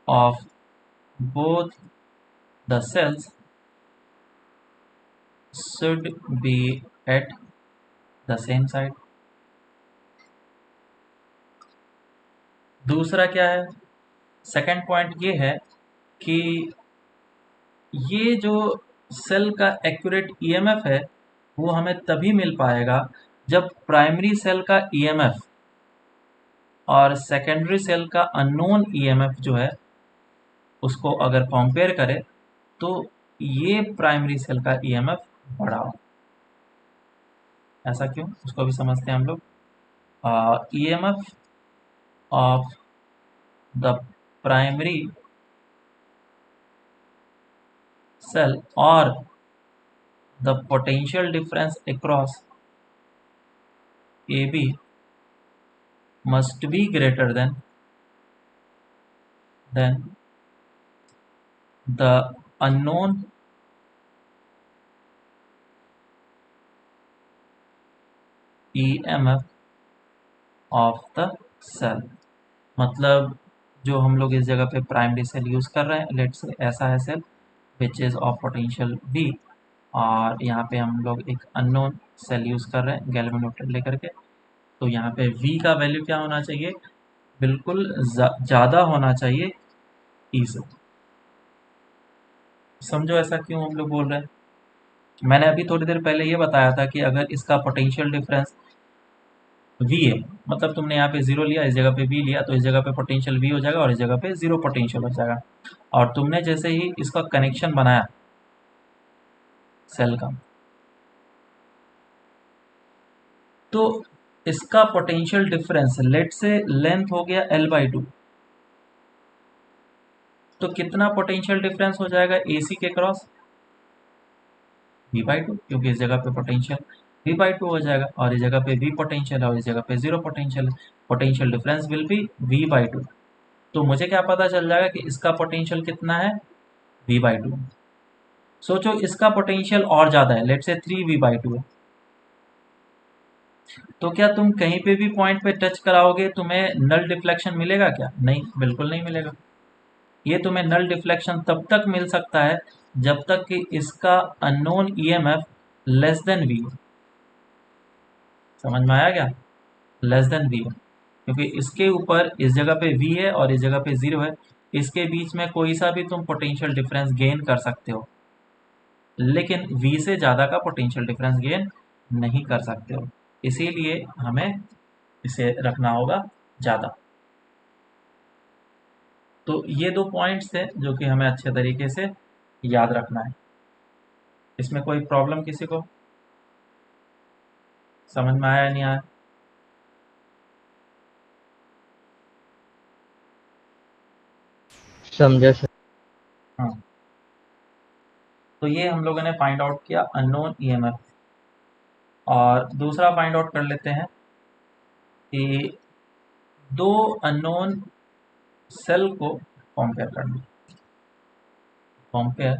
of both the cells should be at the same side। दूसरा क्या है, सेकंड पॉइंट ये है कि ये जो सेल का एक्यूरेट ईएमएफ है वो हमें तभी मिल पाएगा जब प्राइमरी सेल का ईएमएफ और सेकेंडरी सेल का अननोन ईएमएफ जो है उसको अगर कंपेयर करें तो ये प्राइमरी सेल का ईएमएफ बड़ा हो। ऐसा क्यों, उसको भी समझते हैं हम लोग। EMF of the primary cell or the potential difference across AB must be greater than the unknown EMF of the cell। मतलब जो हम लोग इस जगह पे प्राइमरी सेल यूज़ कर रहे हैं, लेट से ऐसा है cell which is of potential V, और यहाँ पे हम लोग एक अननोन सेल यूज़ कर रहे हैं गैल्वेनोमीटर लेकर के। तो यहाँ पे V का वैल्यू क्या होना चाहिए, बिल्कुल ज़्यादा होना चाहिए E से। समझो ऐसा क्यों हम लोग बोल रहे हैं। मैंने अभी थोड़ी देर पहले ये बताया था कि अगर इसका पोटेंशियल डिफरेंस V है, मतलब तुमने यहाँ पे 0 लिया, इस जगह पे V लिया, तो इस जगह पे पोटेंशियल V हो जाएगा और इस जगह पे 0 पोटेंशियल हो जाएगा। और तुमने जैसे ही इसका कनेक्शन बनाया सेल का, तो इसका पोटेंशियल डिफरेंस लेट से लेंथ हो गया L/2, तो कितना पोटेंशियल डिफरेंस हो जाएगा AC के क्रॉस, V/2, क्योंकि इस जगह पे पोटेंशियल V/2 हो जाएगा और इस जगह पे V पोटेंशियल है और इस जगह पे 0 पोटेंशियल है। Potential difference will be V/2। तो मुझे क्या पता चल जाएगा कि इसका पोटेंशियल कितना है, V/2। सोचो इसका पोटेंशियल और ज़्यादा है, लेट से 3V/2 है, तो क्या तुम कहीं पे भी पॉइंट पे टच कराओगे तुम्हें नल डिफ्लेक्शन मिलेगा क्या, नहीं, बिल्कुल नहीं मिलेगा। ये तुम्हें नल डिफ्लेक्शन तब तक मिल सकता है जब तक कि इसका unknown EMF less than V हो। समझ में आया क्या, लेस देन V हो, क्योंकि इसके ऊपर इस जगह पे V है और इस जगह पे 0 है, इसके बीच में कोई सा भी तुम पोटेंशियल डिफरेंस गेन कर सकते हो, लेकिन V से ज़्यादा का पोटेंशियल डिफरेंस गेन नहीं कर सकते हो। इसीलिए हमें इसे रखना होगा ज़्यादा। तो ये 2 पॉइंट्स थे जो कि हमें अच्छे तरीके से याद रखना है। इसमें कोई प्रॉब्लम किसी को समझ में आया या नहीं आया? समझा सर। हाँ, तो ये हम लोगों ने फाइंड आउट किया अननोन ईएमएफ। और दूसरा फाइंड आउट कर लेते हैं कि दो अननोन सेल को कंपेयर करना। Compare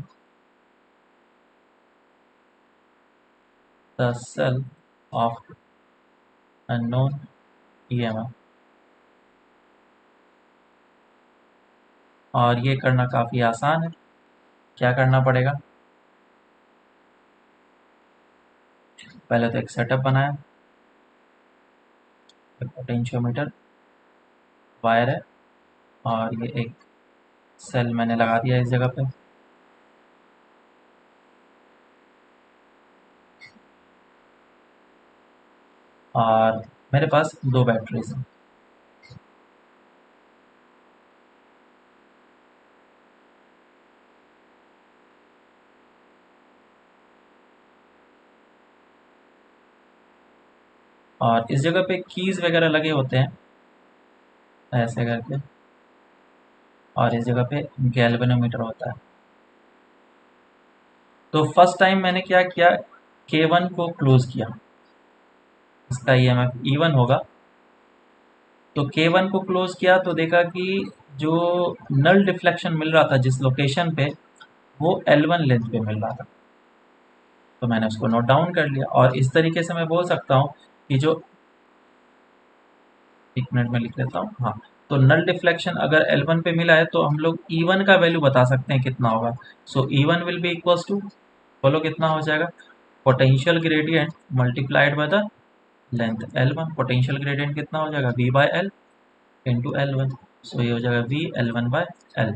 the cell of unknown EMF. और ये करना काफ़ी आसान है। क्या करना पड़ेगा? पहले तो एक सेटअप बनाया, एक पोटेंशियोमीटर वायर है, और ये एक सेल मैंने लगा दिया इस जगह पे। और मेरे पास 2 बैटरीज हैं। और इस जगह पे कीज़ वगैरह लगे होते हैं ऐसे करके, और इस जगह पे गैल्वेनोमीटर होता है। तो फर्स्ट टाइम मैंने क्या किया, K1 को क्लोज किया, इसका ईएमएफ E1 होगा। तो K1 को क्लोज किया तो देखा कि जो नल डिफ्लेक्शन मिल रहा था जिस लोकेशन पे, वो L1 लेंथ पे मिल रहा था। तो मैंने उसको नोट डाउन कर लिया, और इस तरीके से मैं बोल सकता हूँ कि जो, एक मिनट में लिख लेता हूँ, हाँ। तो नल डिफ्लेक्शन अगर L1 पे मिला है तो हम लोग E1 का वैल्यू बता सकते हैं कितना होगा। So E1 will be equals to, बोलो कितना हो जाएगा, potential gradient multiplied by the length L1। Potential gradient कितना हो जाएगा, V by L into L1। So ये हो जाएगा V L1 बाय L।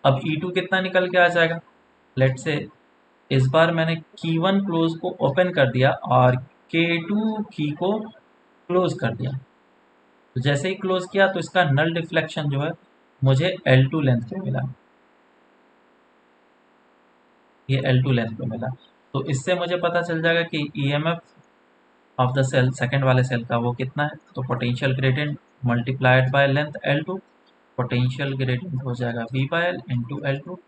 अब E2 कितना निकल के आ जाएगा, लेट से इस बार मैंने की1 क्लोज को ओपन कर दिया और K2 की को क्लोज कर दिया। तो जैसे ही क्लोज किया तो इसका नल डिफ्लेक्शन जो है मुझे L2 लेंथ पे मिला, ये L2 लेंथ पे मिला। तो इससे मुझे पता चल जाएगा कि EMF of the cell, second वाले सेल का, वो कितना है। तो potential gradient multiplied by length L2, potential gradient हो जाएगा V by L into L2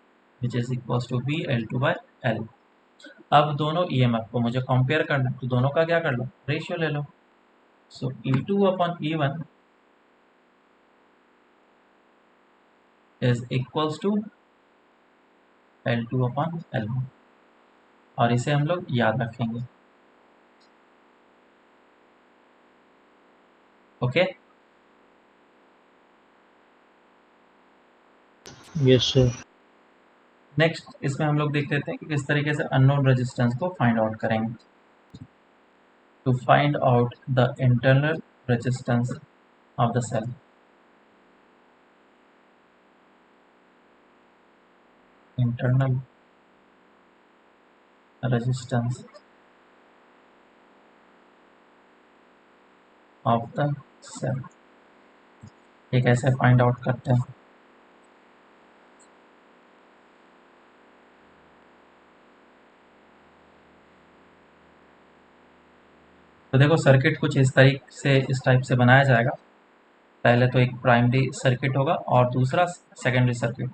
which is equal to V L2 by L। अब दोनों ईएमएफ को मुझे कंपेयर करना है, तो दोनों का क्या कर लो, रेशियो ले लो। So E2 upon E1 is equals to L2 upon L1, और इसे हम लोग याद रखेंगे। ओके। Yes sir. नेक्स्ट इसमें हम लोग देख लेते हैं कि किस तरीके से अननोन रेजिस्टेंस को फाइंड आउट करेंगे। To find out the internal resistance of the cell, internal resistance of the cell, ये कैसे फाइंड आउट करते हैं। तो देखो सर्किट कुछ इस टाइप से बनाया जाएगा। पहले तो एक प्राइमरी सर्किट होगा और दूसरा सेकेंडरी सर्किट।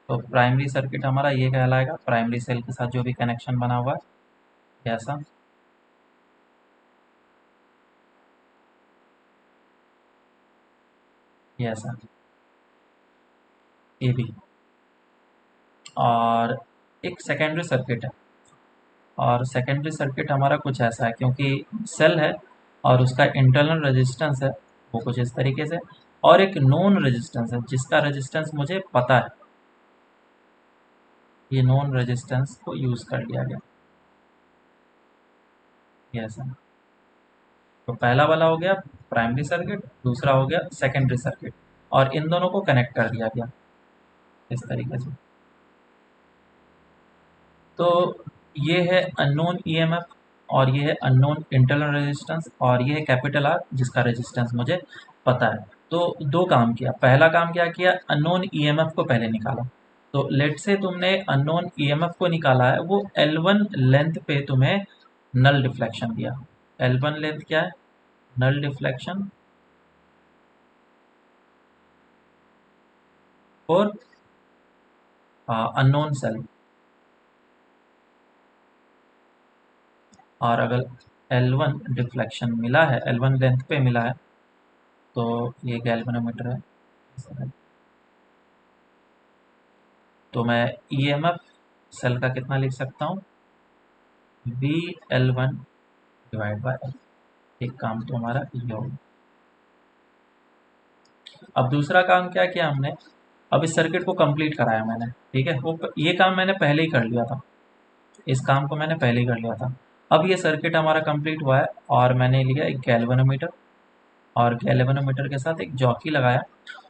तो प्राइमरी सर्किट हमारा ये कहलाएगा, प्राइमरी सेल के साथ जो भी कनेक्शन बना हुआ है ऐसा। ये ऐसा ए बी। और एक सेकेंडरी सर्किट है, और सेकेंडरी सर्किट हमारा कुछ ऐसा है, क्योंकि सेल है और उसका इंटरनल रेजिस्टेंस है वो कुछ इस तरीके से, और एक नोन रेजिस्टेंस है जिसका रेजिस्टेंस मुझे पता है, ये नोन रेजिस्टेंस को यूज़ कर लिया गया। ये ऐसा, तो पहला वाला हो गया प्राइमरी सर्किट, दूसरा हो गया सेकेंडरी सर्किट, और इन दोनों को कनेक्ट कर दिया गया इस तरीके से। तो ये है अननोन ईएमएफ, और ये है अननोन इंटरनल रेजिस्टेंस, और ये है कैपिटल आर जिसका रेजिस्टेंस मुझे पता है। तो दो काम किया, पहला काम क्या किया, अननोन ईएमएफ को पहले निकाला। तो लेट से तुमने अननोन ईएमएफ को निकाला है, वो L1 लेंथ पे तुम्हें नल डिफ्लेक्शन दिया। L1 लेंथ क्या है, null deflection for unknown cell. और अगर L1 डिफ्लेक्शन मिला है, L1 लेंथ पे मिला है, तो ये गैल्वेनोमीटर है। तो मैं ईएमएफ सेल का कितना लिख सकता हूँ, VL1 डिवाइड बाय L। एक काम तो हमारा ये होगा। अब दूसरा काम क्या किया हमने, अब इस सर्किट को कंप्लीट कराया मैंने, ठीक है, वो ये काम मैंने पहले ही कर लिया था, इस काम को मैंने पहले ही कर लिया था। अब ये सर्किट हमारा कंप्लीट हुआ है, और मैंने लिया एक गैल्वेनोमीटर, और गैल्वेनोमीटर के साथ एक जॉकी लगाया,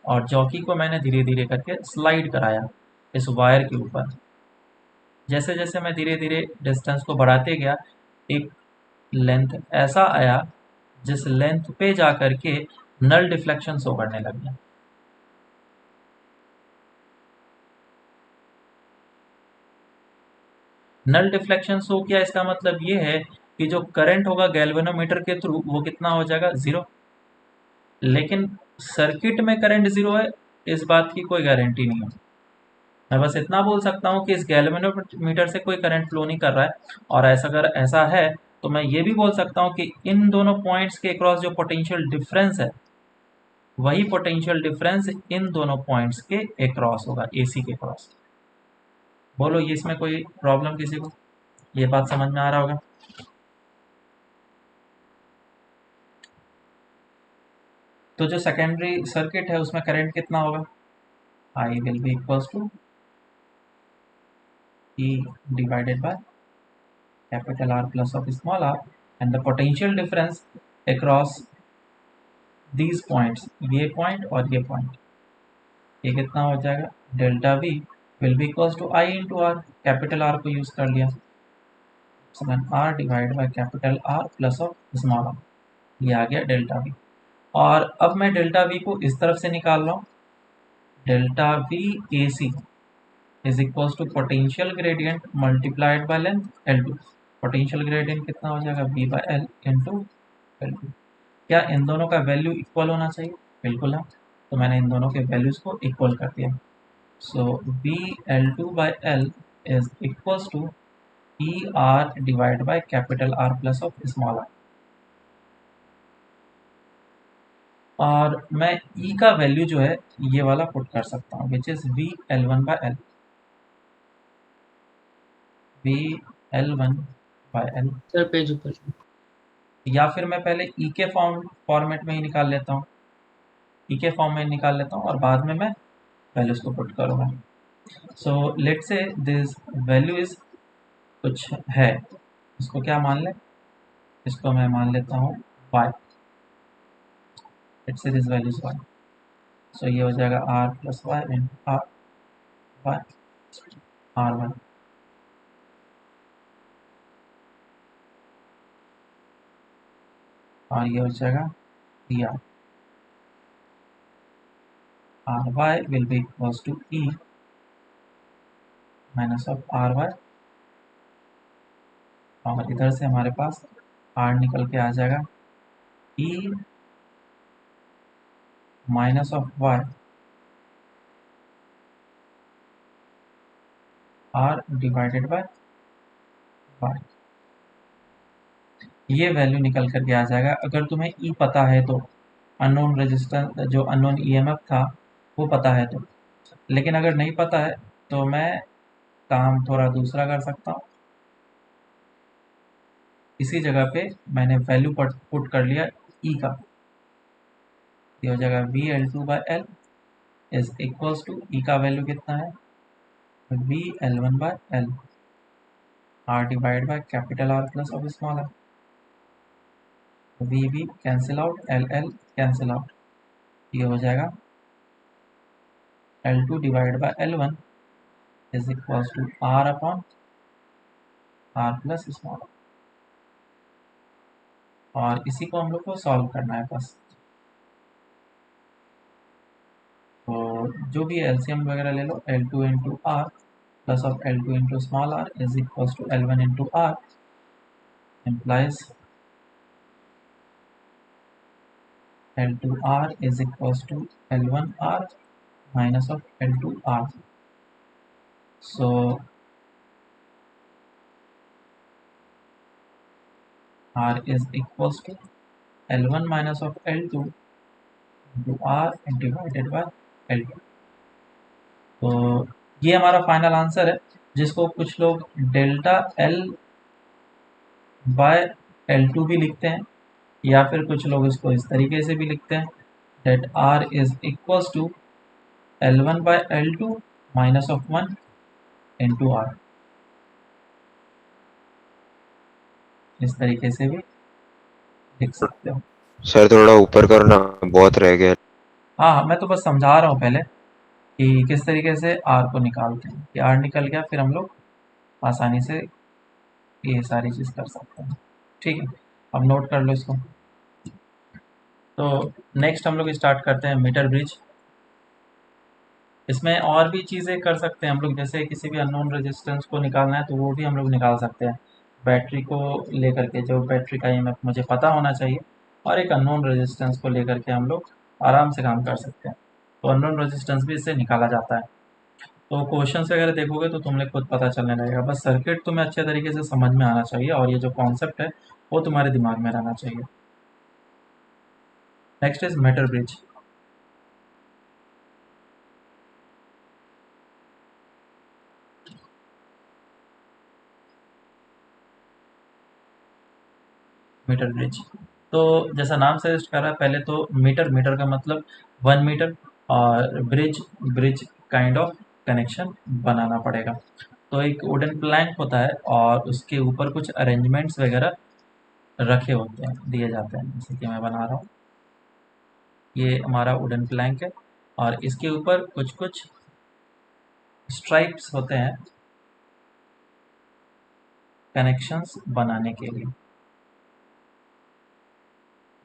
और जॉकी को मैंने धीरे धीरे करके स्लाइड कराया इस वायर के ऊपर। जैसे जैसे मैं धीरे धीरे डिस्टेंस को बढ़ाते गया, एक लेंथ ऐसा आया जिस लेंथ पे जा करके नल डिफ्लेक्शन शो करने लग गया। नल डिफ्लेक्शन शो किया, इसका मतलब ये है कि जो करंट होगा गैल्वेनोमीटर के थ्रू वो कितना हो जाएगा, जीरो। लेकिन सर्किट में करंट जीरो है, इस बात की कोई गारंटी नहीं है। मैं बस इतना बोल सकता हूँ कि इस गैल्वेनोमीटर से कोई करंट फ्लो नहीं कर रहा है, और ऐसा अगर ऐसा है तो मैं ये भी बोल सकता हूँ कि इन दोनों पॉइंट्स के क्रॉस जो पोटेंशियल डिफरेंस है, वही पोटेंशियल डिफरेंस इन दोनों पॉइंट्स के अक्रॉस होगा, एसी के क्रॉस। बोलो ये इसमें कोई प्रॉब्लम किसी को, ये बात समझ में आ रहा होगा। तो जो सेकेंडरी सर्किट है उसमें करंट कितना होगा, I will be equals to E divided by capital R plus of small r, and the potential difference across these points, ये पॉइंट और ये पॉइंट, ये कितना हो जाएगा, delta V will be equals to I into R, capital R को use कर लिया, R divide by capital R plus of small R, ये आ गया डेल्टा वी। और अब मैं डेल्टा वी को इस तरफ से निकाल रहा हूँ, delta V A C is equals to potential gradient multiplied by length L2। Potential gradient कितना हो जाएगा, V bye L into L2। क्या इन दोनों का वैल्यू इक्वल होना चाहिए, बिल्कुल है, तो मैंने इन दोनों के वैल्यूज को इक्वल कर दिया। So VL2 by L is equals to E R divide by capital R plus of small R. और मैं ई का वैल्यू जो है ये वाला पुट कर सकता हूँ, which is VL1 by L, VL1 by L. Sir page ऊपर। या फिर मैं पहले ई के फॉर्मेट में ही निकाल लेता हूँ, ई के फॉर्म में निकाल लेता हूँ, और बाद में मैं वैल्यूज को पुट करूँगा। So let say this value is कुछ है, इसको क्या मान लें, इसको मैं मान लेता हूँ y, let say this value is y। So ये हो जाएगा r plus Y in R Y R one, और ये हो जाएगा dr, R Y will be equals to E minus of R Y, और इधर से हमारे पास r निकल के आ जाएगा e minus of y r divided by y। ये वैल्यू निकल करके आ जाएगा, अगर तुम्हें ई पता है तो, अननोन रेजिस्टेंस जो अननोन ईएमएफ था वो पता है तो। लेकिन अगर नहीं पता है तो मैं काम थोड़ा दूसरा कर सकता हूँ, इसी जगह पे मैंने वैल्यू पुट कर लिया ई का, ये हो जाएगा VL2 by L is equals to E का वैल्यू कितना है, VL1 by L, R divide by capital R plus of small R, V cancel out, L cancel out, ये हो जाएगा L2 divide by L1 is equals to R upon R plus small R. और इसी को हम लोग को solve करना है बस। तो जो भी एलसीएम वगैरह ले लो, L two into R plus of L two into small R is equal to L one into R implies L2R is equals to L1R minus of L2R. So R is equals to L1 minus of L2 into R divided by L2. तो ये हमारा final answer है, जिसको कुछ लोग delta L bye L2 भी लिखते हैं, या फिर कुछ लोग इसको इस तरीके से भी लिखते हैं that R is equals to L1 by L2 minus of 1 into R। इस तरीके से भी लिख सकते हो। सर थोड़ा ऊपर करो ना, बहुत रह गया। हाँ, मैं तो बस समझा रहा हूँ पहले कि किस तरीके से आर को निकालते हैं, कि आर निकल गया फिर हम लोग आसानी से ये सारी चीज़ कर सकते हैं। ठीक है, अब नोट कर लो इसको। तो नेक्स्ट हम लोग स्टार्ट करते हैं मीटर ब्रिज। इसमें और भी चीज़ें कर सकते हैं हम लोग, जैसे किसी भी अननोन रेजिस्टेंस को निकालना है तो वो भी हम लोग निकाल सकते हैं बैटरी को लेकर के, जो बैटरी का ईएमएफ मुझे पता होना चाहिए, और एक अननोन रेजिस्टेंस को लेकर के हम लोग आराम से काम कर सकते हैं। तो अननोन रेजिस्टेंस भी इससे निकाला जाता है। तो क्वेश्चंस वगैरह देखोगे तो तुम्हें खुद पता चलने लगेगा, बस सर्किट तुम्हें अच्छे तरीके से समझ में आना चाहिए और ये जो कॉन्सेप्ट है वो तुम्हारे दिमाग में रहना चाहिए। Next is metre bridge. Metre bridge, तो जैसा नाम सजेस्ट कर रहा है, पहले तो मीटर, मीटर का मतलब 1 मीटर, और bridge, bridge kind of connection बनाना पड़ेगा। तो एक वुडन प्लैंक होता है और उसके ऊपर कुछ अरेंजमेंट्स वगैरह रखे होते हैं, दिए जाते हैं, जैसे कि मैं बना रहा हूँ, ये हमारा वुडन प्लैंक है और इसके ऊपर कुछ कुछ स्ट्राइप्स होते हैं कनेक्शंस बनाने के लिए,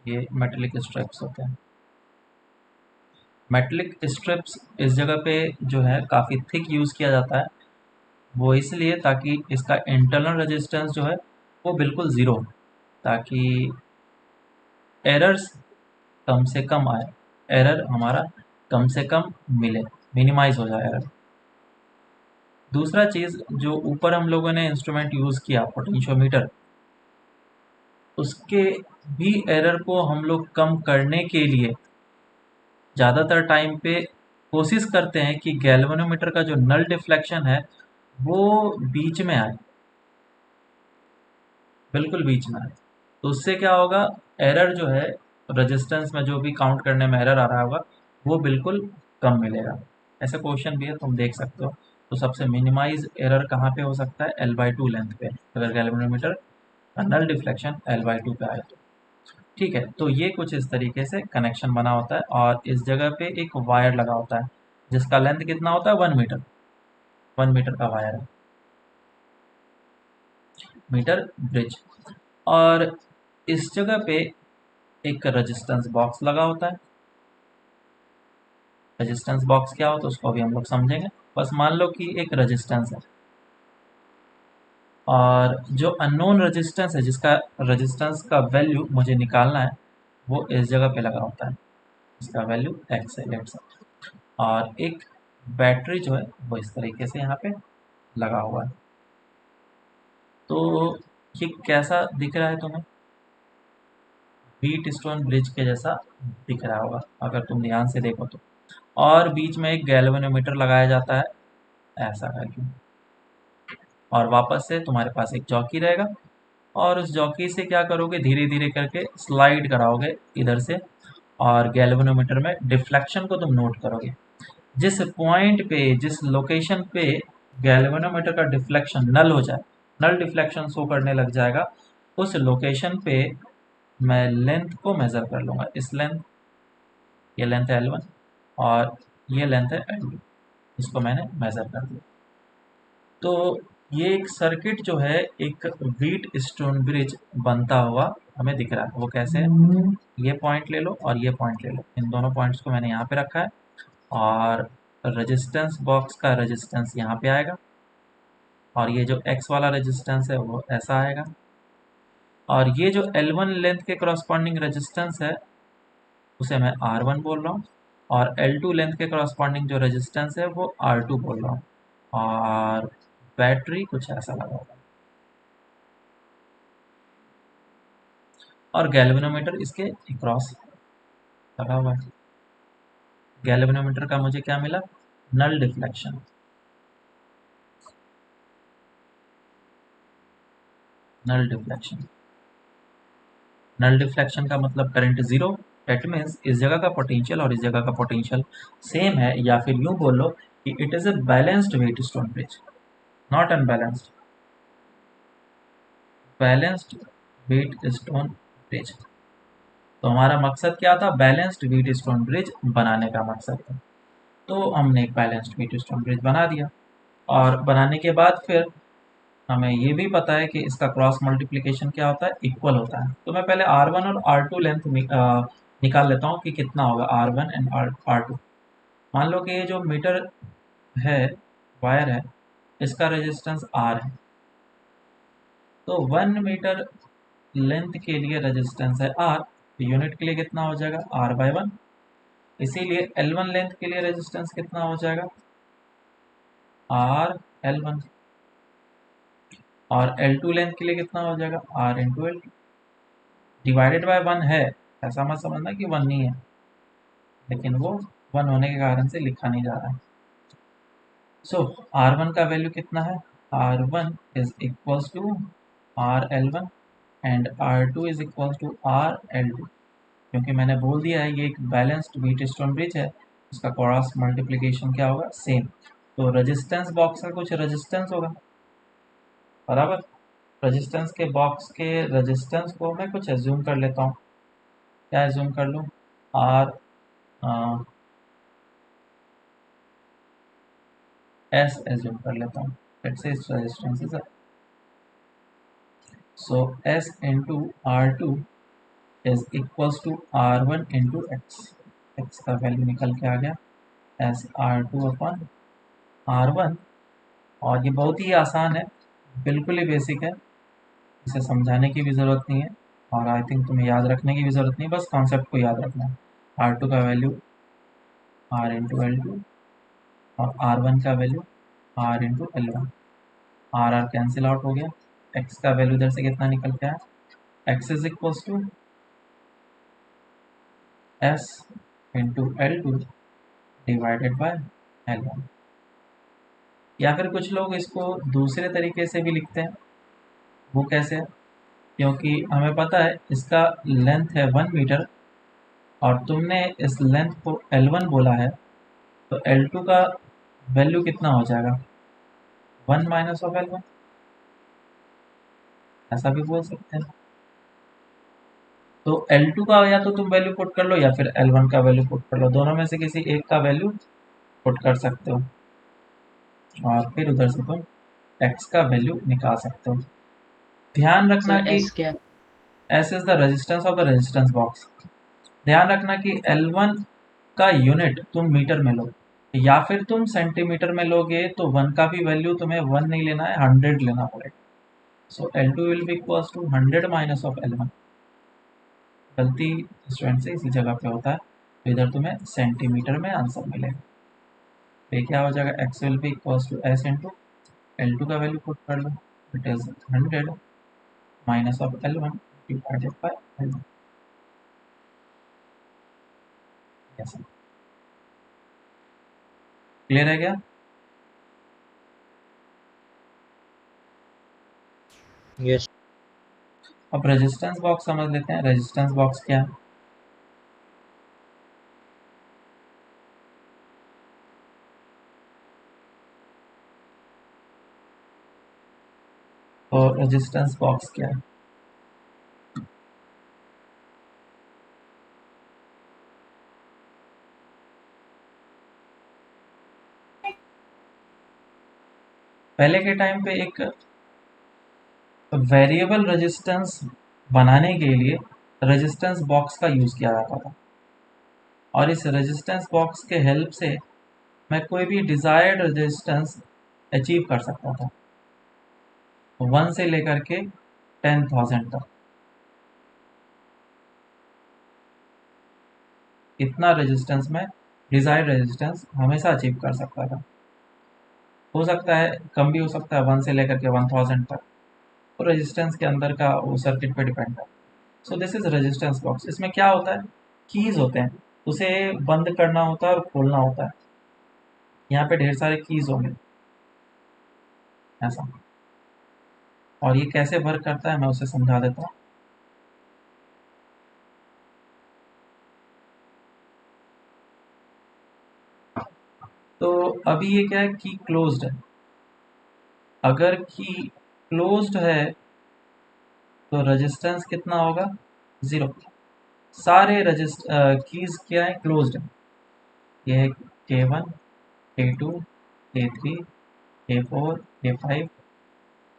ये मेटेलिक स्ट्रिप्स होते हैं। मेटेलिक स्ट्रिप्स इस जगह पे जो है काफ़ी थिक यूज़ किया जाता है, वो इसलिए ताकि इसका इंटरनल रेजिस्टेंस जो है वो बिल्कुल ज़ीरो हो, ताकि एरर्स कम से कम आए, एरर हमारा कम से कम मिले, मिनिमाइज हो जाए एरर। दूसरा चीज़, जो ऊपर हम लोगों ने इंस्ट्रूमेंट यूज़ किया पोटेंशियोमीटर, उसके भी एरर को हम लोग कम करने के लिए ज़्यादातर टाइम पे कोशिश करते हैं कि गैल्वेनोमीटर का जो नल डिफ्लेक्शन है वो बीच में आए, बिल्कुल बीच में आए। तो उससे क्या होगा, एरर जो है रेजिस्टेंस में जो भी काउंट करने में एरर आ रहा होगा वो बिल्कुल कम मिलेगा। ऐसा क्वेश्चन भी है, तुम देख सकते हो। तो सबसे मिनिमाइज एरर कहाँ पे हो सकता है, L/2 लेंथ पे, अगर गैल्वेनोमीटर का नल डिफ्लेक्शन L/2 पे आए तो। ठीक है, तो ये कुछ इस तरीके से कनेक्शन बना होता है और इस जगह पे एक वायर लगा होता है जिसका लेंथ कितना होता है, 1 मीटर, 1 मीटर का वायर है, मीटर ब्रिज। और इस जगह पे एक रेजिस्टेंस बॉक्स लगा होता है। रेजिस्टेंस बॉक्स क्या होता है उसको अभी हम लोग समझेंगे। बस मान लो कि एक रेजिस्टेंस है और जो अननोन रेजिस्टेंस है, जिसका रेजिस्टेंस का वैल्यू मुझे निकालना है, वो इस जगह पे लगा होता है, इसका वैल्यू x है, लेट्स से। और एक बैटरी जो है वो इस तरीके से यहाँ पे लगा हुआ है। तो ये कैसा दिख रहा है तुम्हें, व्हीट स्टोन ब्रिज के जैसा दिख रहा होगा अगर तुम ध्यान से देखो तो। और बीच में एक गैल्वेनोमीटर लगाया जाता है ऐसा करके, और वापस से तुम्हारे पास एक जॉकी रहेगा और उस जॉकी से क्या करोगे, धीरे धीरे करके स्लाइड कराओगे इधर से, और गैल्वेनोमीटर में डिफ्लेक्शन को तुम नोट करोगे। जिस पॉइंट पे, जिस लोकेशन पे गैल्वेनोमीटर का डिफ्लेक्शन नल हो जाए, नल डिफ्लेक्शन शो करने लग जाएगा, उस लोकेशन पे मैं लेंथ को मेज़र कर लूँगा। इस लेंथ, ये लेंथ है L1 और ये लेंथ है L2, इसको मैंने मेज़र कर दिया। तो ये एक सर्किट जो है एक व्हीट स्टोन ब्रिज बनता हुआ हमें दिख रहा है। वो कैसे है, ये पॉइंट ले लो और ये पॉइंट ले लो, इन दोनों पॉइंट्स को मैंने यहाँ पे रखा है और रेजिस्टेंस बॉक्स का रेजिस्टेंस यहाँ पे आएगा और ये जो x वाला रेजिस्टेंस है वो ऐसा आएगा और ये जो L1 लेंथ के करस्पॉन्डिंग रेजिस्टेंस है उसे मैं R1 बोल रहा हूँ और L2 लेंथ के करस्पॉन्डिंग जो रेजिस्टेंस है वो R2 बोल रहा हूँ और बैटरी कुछ ऐसा लगा होगा और गैल्वेनोमीटर इसके क्रॉस लगा हुआ है। गैल्वेनोमीटर का मुझे क्या मिला, null deflection. Null deflection, null deflection का मतलब करंट जीरो। दैट मीन्स इस जगह का पोटेंशियल और इस जगह का पोटेंशियल सेम है, या फिर यूं बोल लो कि it is a balanced Wheatstone bridge, not unbalanced, balanced Wheatstone bridge. तो हमारा मकसद क्या था, बैलेंस्ड वेट स्टोन ब्रिज बनाने का मकसद था। तो हमने एक बैलेंस्ड वेट स्टोन ब्रिज बना दिया और बनाने के बाद फिर हमें ये भी पता है कि इसका क्रॉस मल्टीप्लिकेशन क्या होता है, इक्वल होता है। तो मैं पहले R1 और R2 लेंथ निकाल लेता हूँ कि कितना होगा R1 एंड R2। मान लो कि ये जो मीटर है, वायर है, इसका रेजिस्टेंस R है। तो 1 मीटर लेंथ के लिए रेजिस्टेंस है R, यूनिट के लिए कितना हो जाएगा R/1। इसीलिए L1 लेंथ के लिए रेजिस्टेंस कितना हो जाएगा RL1 और L2 लेंथ के लिए कितना हो जाएगा R×L2। डिवाइडेड बाय 1 है, ऐसा मत समझना कि 1 नहीं है, लेकिन वो 1 होने के कारण से लिखा नहीं जा रहा है। सो R1 का वैल्यू कितना है, R1 is equals to RL1 and R2 is equals to RL2। क्योंकि मैंने बोल दिया है ये एक बैलेंस्ड व्हीट स्टोन ब्रिज है, इसका क्रॉस मल्टीप्लिकेशन क्या होगा, सेम। तो रेजिस्टेंस बॉक्स का कुछ रेजिस्टेंस होगा, बराबर। रेजिस्टेंस के बॉक्स के रेजिस्टेंस को मैं कुछ एज्यूम कर लेता हूँ। क्या एज्यूम कर लूँ, आर एस एज्यूम कर लेता हूँ। लेट्स से इस resistance is so S into R2 is equals to R1 into X. X का वैल्यू निकल के आ गया एस R2 अपॉन R1। और ये बहुत ही आसान है, बिल्कुल ही बेसिक है, इसे समझाने की भी ज़रूरत नहीं है और आई थिंक तुम्हें याद रखने की भी ज़रूरत नहीं, बस कॉन्सेप्ट को याद रखना है। R2 का वैल्यू R इंटू L2 और R1 का value R into L1। R cancel out हो गया, x का वैल्यू इधर से कितना निकल के आया, x is equals to S into L2 divided by L1। या फिर कुछ लोग इसको दूसरे तरीके से भी लिखते हैं, वो कैसे है, क्योंकि हमें पता है इसका लेंथ है 1 मीटर और तुमने इस लेंथ को L1 बोला है, तो L2 का वैल्यू कितना हो जाएगा 1 माइनस ऑफ L1, ऐसा भी बोल सकते हैं। तो L2 का या तो तुम वैल्यू पुट कर लो या फिर L1 का वैल्यू पुट कर लो, दोनों में से किसी एक का वैल्यू पुट कर सकते हो और फिर उधर से तुम x का वैल्यू निकाल सकते हो। ध्यान रखना सर कि एस क्या, S is the resistance of the resistance box. ध्यान रखना कि L1 का यूनिट तुम मीटर में लो या फिर तुम सेंटीमीटर में लोगे तो 1 का भी वैल्यू तुम्हें 1 नहीं लेना है, 100 लेना पड़ेगा। So L2 will be equals to 100 minus of L1। गलती स्टूडेंट से इसी जगह पे होता है, तो इधर तुम्हें सेंटीमीटर में आंसर मिलेगा। तो ये क्या हो जाएगा, x will be equals to s into L2 का वैल्यू पुट कर लो, it is 100 minus of L1 divided by L1। Clear है क्या? यस अब रेजिस्टेंस बॉक्स समझ लेते हैं, रेजिस्टेंस बॉक्स क्या है। तो रेजिस्टेंस बॉक्स क्या है, पहले के टाइम पे एक वेरिएबल रेजिस्टेंस बनाने के लिए रेजिस्टेंस बॉक्स का यूज़ किया जाता था, और इस रेजिस्टेंस बॉक्स के हेल्प से मैं कोई भी डिज़ायर्ड रेजिस्टेंस अचीव कर सकता था, 1 से लेकर के 10,000 तक। इतना रेजिस्टेंस में डिज़ायर्ड रेजिस्टेंस हमेशा अचीव कर सकता था। हो सकता है कम भी हो सकता है, 1 से लेकर के 1000 तक, तो रेजिस्टेंस के अंदर का वो सर्किट पे डिपेंड है। सो दिस इज रेजिस्टेंस बॉक्स। इसमें क्या होता है, कीज होते हैं, उसे बंद करना होता है और खोलना होता है। यहाँ पे ढेर सारे कीज होंगे ऐसा, और ये कैसे वर्क करता है मैं उसे समझा देता हूँ। तो अभी ये क्या है, की क्लोज्ड है। अगर की क्लोज्ड है तो रेजिस्टेंस कितना होगा, 0। सारे कीज क्या है, क्लोज्ड है। ये है K1, K2, K3, K4, K5,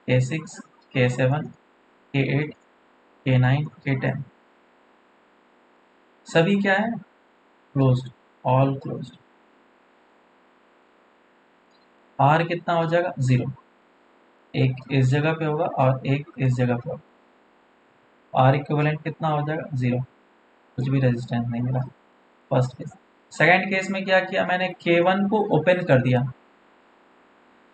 K6, K7, K8, K9, K10, सभी क्या है, क्लोज्ड, ऑल क्लोज्ड। आर कितना हो जाएगा, 0। एक इस जगह पे होगा और एक इस जगह पे होगा। आर इक्विवेलेंट कितना हो जाएगा, 0। कुछ भी रेजिस्टेंस नहीं मिला फर्स्ट केस। सेकेंड केस में क्या किया मैंने, K1 को ओपन कर दिया।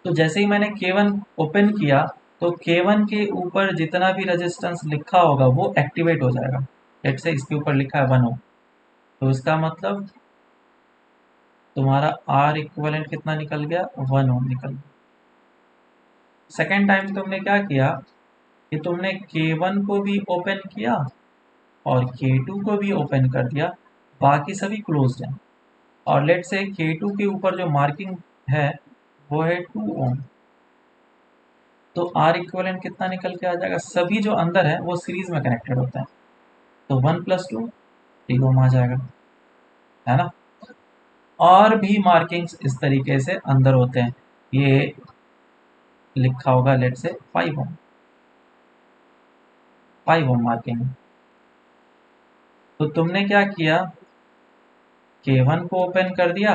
तो जैसे ही मैंने K1 ओपन किया तो K1 के ऊपर जितना भी रेजिस्टेंस लिखा होगा वो एक्टिवेट हो जाएगा। लेट्स से इसके ऊपर लिखा है 1 ओम, तो इसका मतलब तुम्हारा आर इक्विवेलेंट कितना निकल गया, 1 ओम निकल गया। सेकेंड टाइम तुमने क्या किया कि तुमने K1 को भी ओपन किया और K2 को भी ओपन कर दिया, बाकी सभी क्लोज्ड हैं। और लेट से K2 के ऊपर जो मार्किंग है वो है 2 ओम, तो आर इक्विवेलेंट कितना निकल के आ जाएगा, सभी जो अंदर है वो सीरीज में कनेक्टेड होता है, तो 1 + 2 3 ओम आ जाएगा, है ना। और भी मार्किंग्स इस तरीके से अंदर होते हैं, ये लिखा होगा लेट से 5 ओम, 5 ओम मार्किंग। तो तुमने क्या किया, K1 को ओपन कर दिया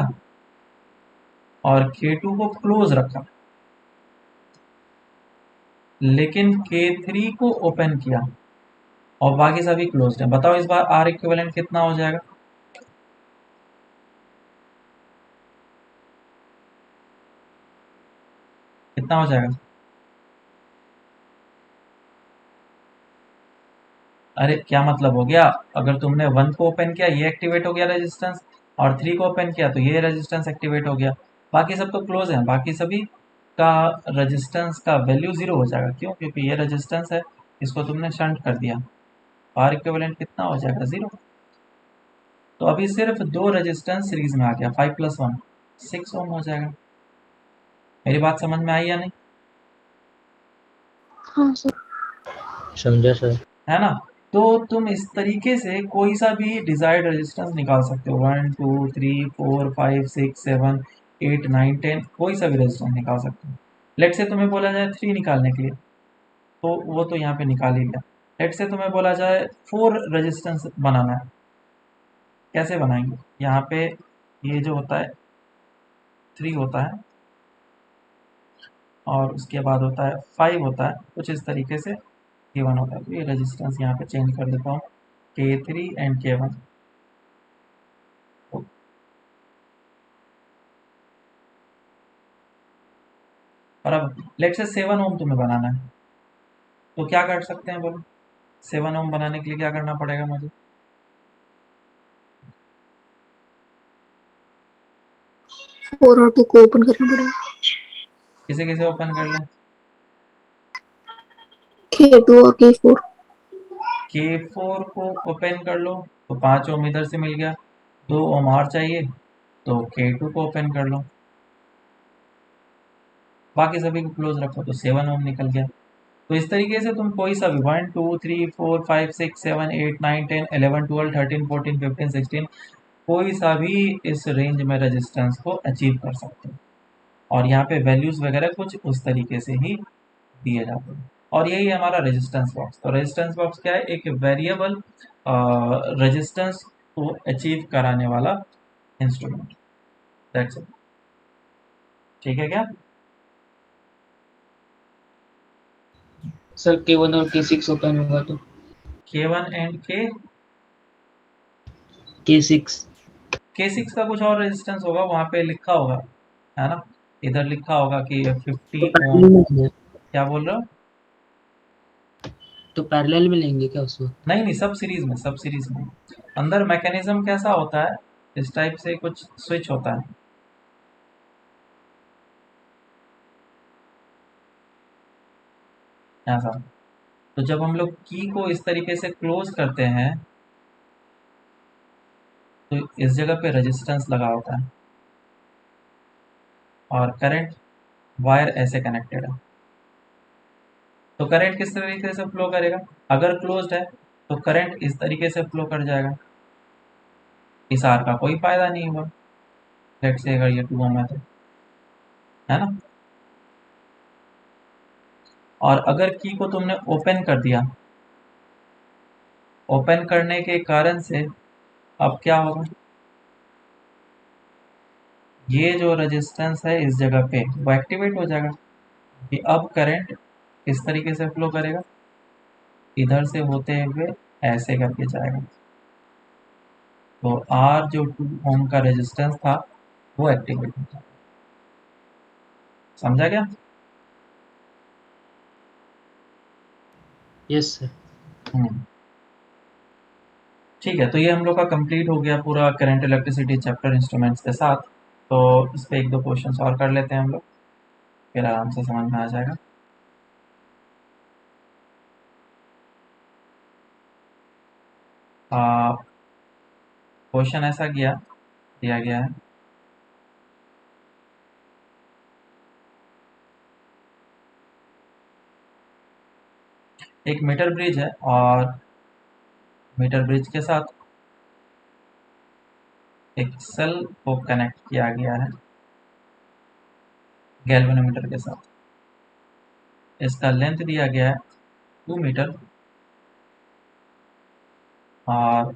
और K2 को क्लोज रखा, लेकिन K3 को ओपन किया और बाकी सभी क्लोज्ड हैं। बताओ इस बार आर इक्विवेलेंट कितना हो जाएगा, कितना हो जाएगा। अरे क्या मतलब हो गया, अगर तुमने 1 को ओपन किया ये एक्टिवेट हो गया रेजिस्टेंस, और 3 को ओपन किया तो ये रेजिस्टेंस एक्टिवेट हो गया। बाकी सब तो क्लोज हैं, बाकी सभी का रेजिस्टेंस का वैल्यू 0 हो जाएगा। क्यों, क्योंकि ये रेजिस्टेंस है, इसको तुमने शंट कर दिया। आर इक्विवेलेंट कितना हो जाएगा, 0। तो अभी सिर्फ 2 रेजिस्टेंस सीरीज में आ गया, 5 + 1 6 ओम हो जाएगा। मेरी बात समझ में आई या नहीं, हाँ सर। समझा सर। है ना। तो तुम इस तरीके से कोई सा भी डिजायर्ड रेजिस्टेंस निकाल सकते हो, 1 2 3 4 5 6 7 8 9 10, कोई सा भी रेजिस्टेंस निकाल सकते हो। लेट से तुम्हें बोला जाए 3 निकालने के लिए, तो वो तो यहाँ पे निकाल ही लिया। लेट से तुम्हें बोला जाए 4 रेजिस्टेंस बनाना है, कैसे बनाएंगे। यहाँ पे ये जो होता है 3 होता है, और उसके बाद होता है 5 होता है, कुछ इस तरीके से K1 होता है। तो ये रेजिस्टेंस यहाँ पे चेंज कर देता हूँ, K3 एंड K1। और अब लेट से 7 ओम तुम्हें बनाना है, तो क्या कर सकते हैं बोलो। 7 ओम बनाने के लिए क्या करना पड़ेगा मुझे, 4 और 2 को ओपन करना पड़ेगा। किसे किसे ओपन कर लें, K2 और K4। K4 को ओपन कर लो, तो 5 ओम इधर से मिल गया। 2 ओम और चाहिए, तो K2 को ओपन कर लो, बाकी सभी को क्लोज रखो, तो 7 ओम निकल गया। तो इस तरीके से तुम कोई सा भी 1 2 3 4 5 6 7 8 9 10 11 12 13 14 15 16 कोई सा भी इस रेंज में रेजिस्टेंस को अचीव कर सकते हो। और यहाँ पे वैल्यूज वगैरह कुछ उस तरीके से ही दिए जाते हैं। और यही है हमारा रेजिस्टेंस बॉक्स। तो रेजिस्टेंस बॉक्स क्या है? एक वेरिएबल रेजिस्टेंस को अचीव कराने वाला इंस्ट्रूमेंट। That's it. ठीक है क्या? सर K1 और K6 ओपन होगा तो K1 एंड K6 K6 का कुछ और रेजिस्टेंस होगा, वहां पे लिखा होगा, है ना? इधर लिखा होगा कि 50 तो ओम। पैरेलल में लेंगे, क्या बोल रहे हो? तो पैरेलल में लेंगे क्या उसको? नहीं नहीं, सब सीरीज में, सब सीरीज में। अंदर मैकेनिज्म कैसा होता है? इस टाइप से कुछ स्विच होता है ऐसा। तो जब हम लोग की को इस तरीके से क्लोज करते हैं तो इस जगह पे रेजिस्टेंस लगा होता है और करंट वायर ऐसे कनेक्टेड है। तो करंट किस तरीके से फ्लो करेगा? अगर क्लोज्ड है तो करंट इस तरीके से फ्लो कर जाएगा। इस आर का कोई फायदा नहीं हुआ, लेट्स से अगर ये 2 ओम है तो, है ना? और अगर की को तुमने ओपन कर दिया, ओपन करने के कारण से अब क्या होगा? ये जो रेजिस्टेंस है इस जगह पे वो एक्टिवेट हो जाएगा कि अब करंट इस तरीके से फ्लो करेगा, इधर से होते हुए ऐसे करके जाएगा। तो आर जो 2 ओम का रेजिस्टेंस था वो एक्टिवेट हो जाएगा। समझा क्या? Yes sir. हम्म। ठीक है, तो ये हम लोग का कंप्लीट हो गया पूरा करंट इलेक्ट्रिसिटी चैप्टर इंस्ट्रूमेंट्स के साथ। तो इस पे एक दो क्वेश्चंस और कर लेते हैं हम लोग, फिर आराम से समझ में आ जाएगा। क्वेश्चन ऐसा दिया गया है, एक मीटर ब्रिज है और मीटर ब्रिज के साथ एक सेल को कनेक्ट किया गया है गैल्वेनोमीटर के साथ। इसका लेंथ दिया गया है 2 मीटर और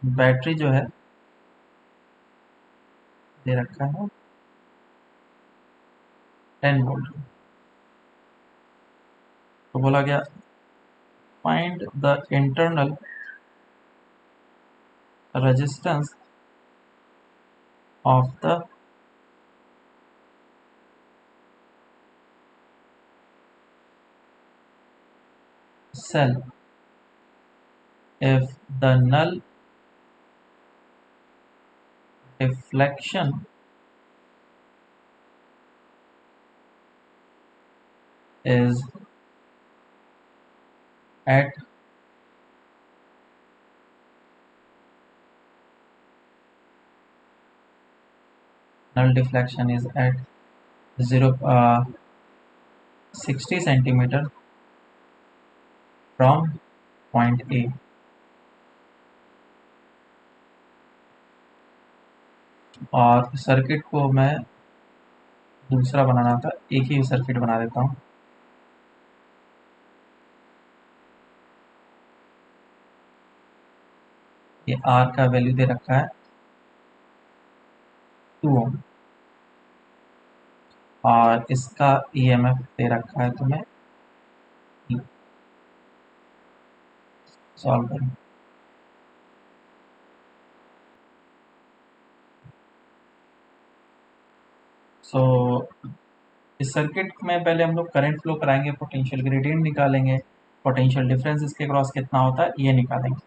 बैटरी जो है दे रखा है 10 वोल्ट। तो बोला गया find the internal resistance of the cell if the null deflection is at null deflection is at 60 centimeter from point A। और सर्किट को मैं दूसरा बनाना था, एक ही सर्किट बना देता हूँ। ये R का वैल्यू दे रखा है 2 ओम और इसका EMF दे रखा है, तो मैं सॉल्व करूँ। इस सर्किट में पहले हम लोग करंट फ्लो कराएंगे, पोटेंशियल ग्रेडियंट निकालेंगे, पोटेंशियल डिफरेंस इसके क्रॉस कितना होता है ये निकालेंगे,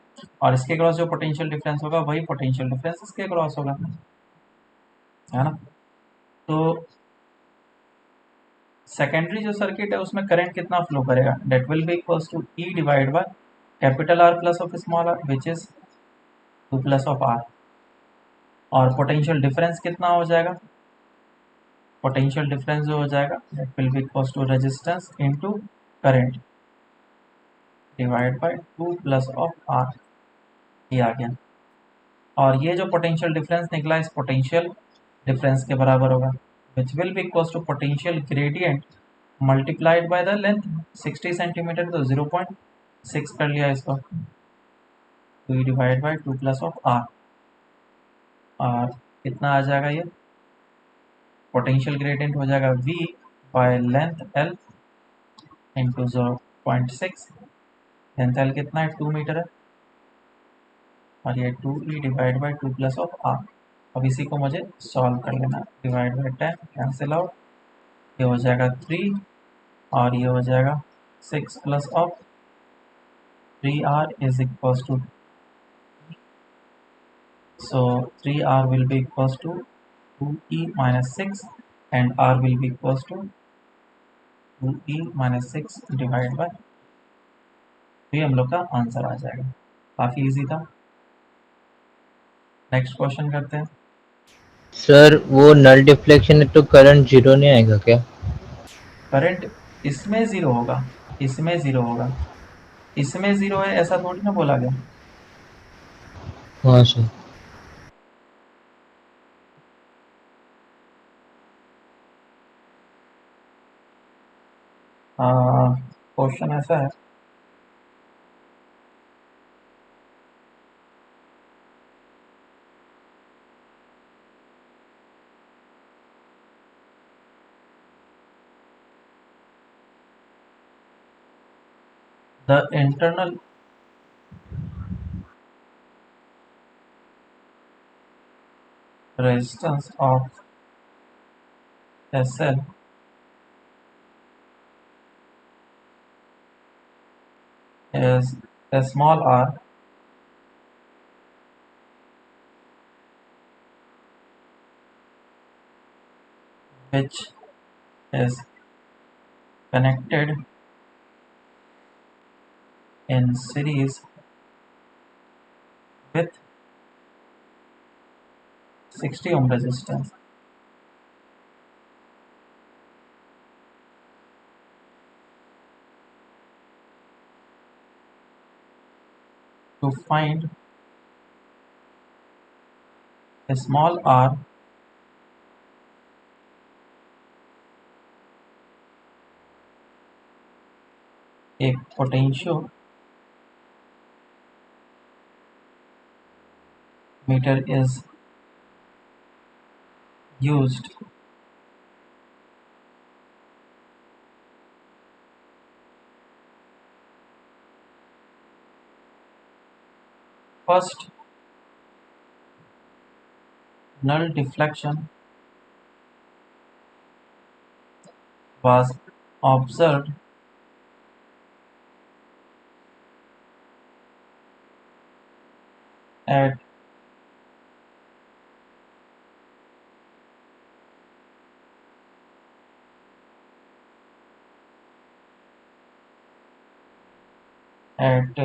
और इसके क्रॉस जो पोटेंशियल डिफरेंस होगा वही पोटेंशियल डिफरेंस इसके क्रॉस होगा, है ना? तो सेकेंडरी जो सर्किट है उसमें करंट कितना फ्लो करेगा? That will be equals to E divide by capital R plus of small R which is 2 plus of R. और पोटेंशियल डिफरेंस कितना हो जाएगा? पोटेंशियल डिफरेंस जो हो जाएगा that will be equals to resistance into current divide by 2 plus of R. ये आ गया। और ये जो पोटेंशियल डिफरेंस निकला इस पोटेंशियल डिफरेंस के बराबर होगा which will be equals to potential gradient multiplied by the length 60 centimetre, तो 0.6 कर लिया इसको, 2 divide by 2 plus of R. और कितना आ जाएगा ये, पोटेंशियल ग्रेडियंट हो जाएगा v by length l into 0.6। Length l कितना है, 2 मीटर है, और ये 2e divide by 2 plus of R. अब इसी को मुझे सॉल्व कर लेना, डिवाइड बाई 10 कैंसिल आउट, ये हो जाएगा 3 और ये हो जाएगा 6 plus of 3r is equals to, so 3r will be equals to 2e minus 6 and r will be equals to 2e minus 6 divide by, तो ये हम लोग का आंसर आ जाएगा। काफ़ी इजी था। नेक्स्ट क्वेश्चन करते हैं। सर वो नल डिफ्लेक्शन है तो करंट जीरो नहीं आएगा क्या? करंट इसमें ज़ीरो होगा, इसमें ज़ीरो होगा, इसमें ज़ीरो है ऐसा थोड़ी ना बोला गया। हाँ सर। क्वेश्चन ऐसा है, the internal resistance of SL is a small r which is connected in series with 60 ohm resistance. To find a small r a potentiometer is used first. Null deflection was observed at at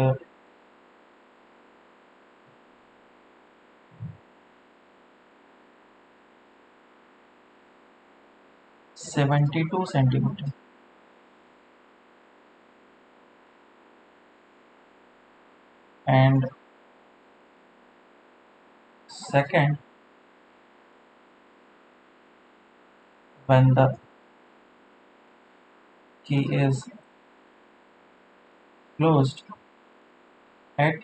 72 centimeter, and second, when the key is closed at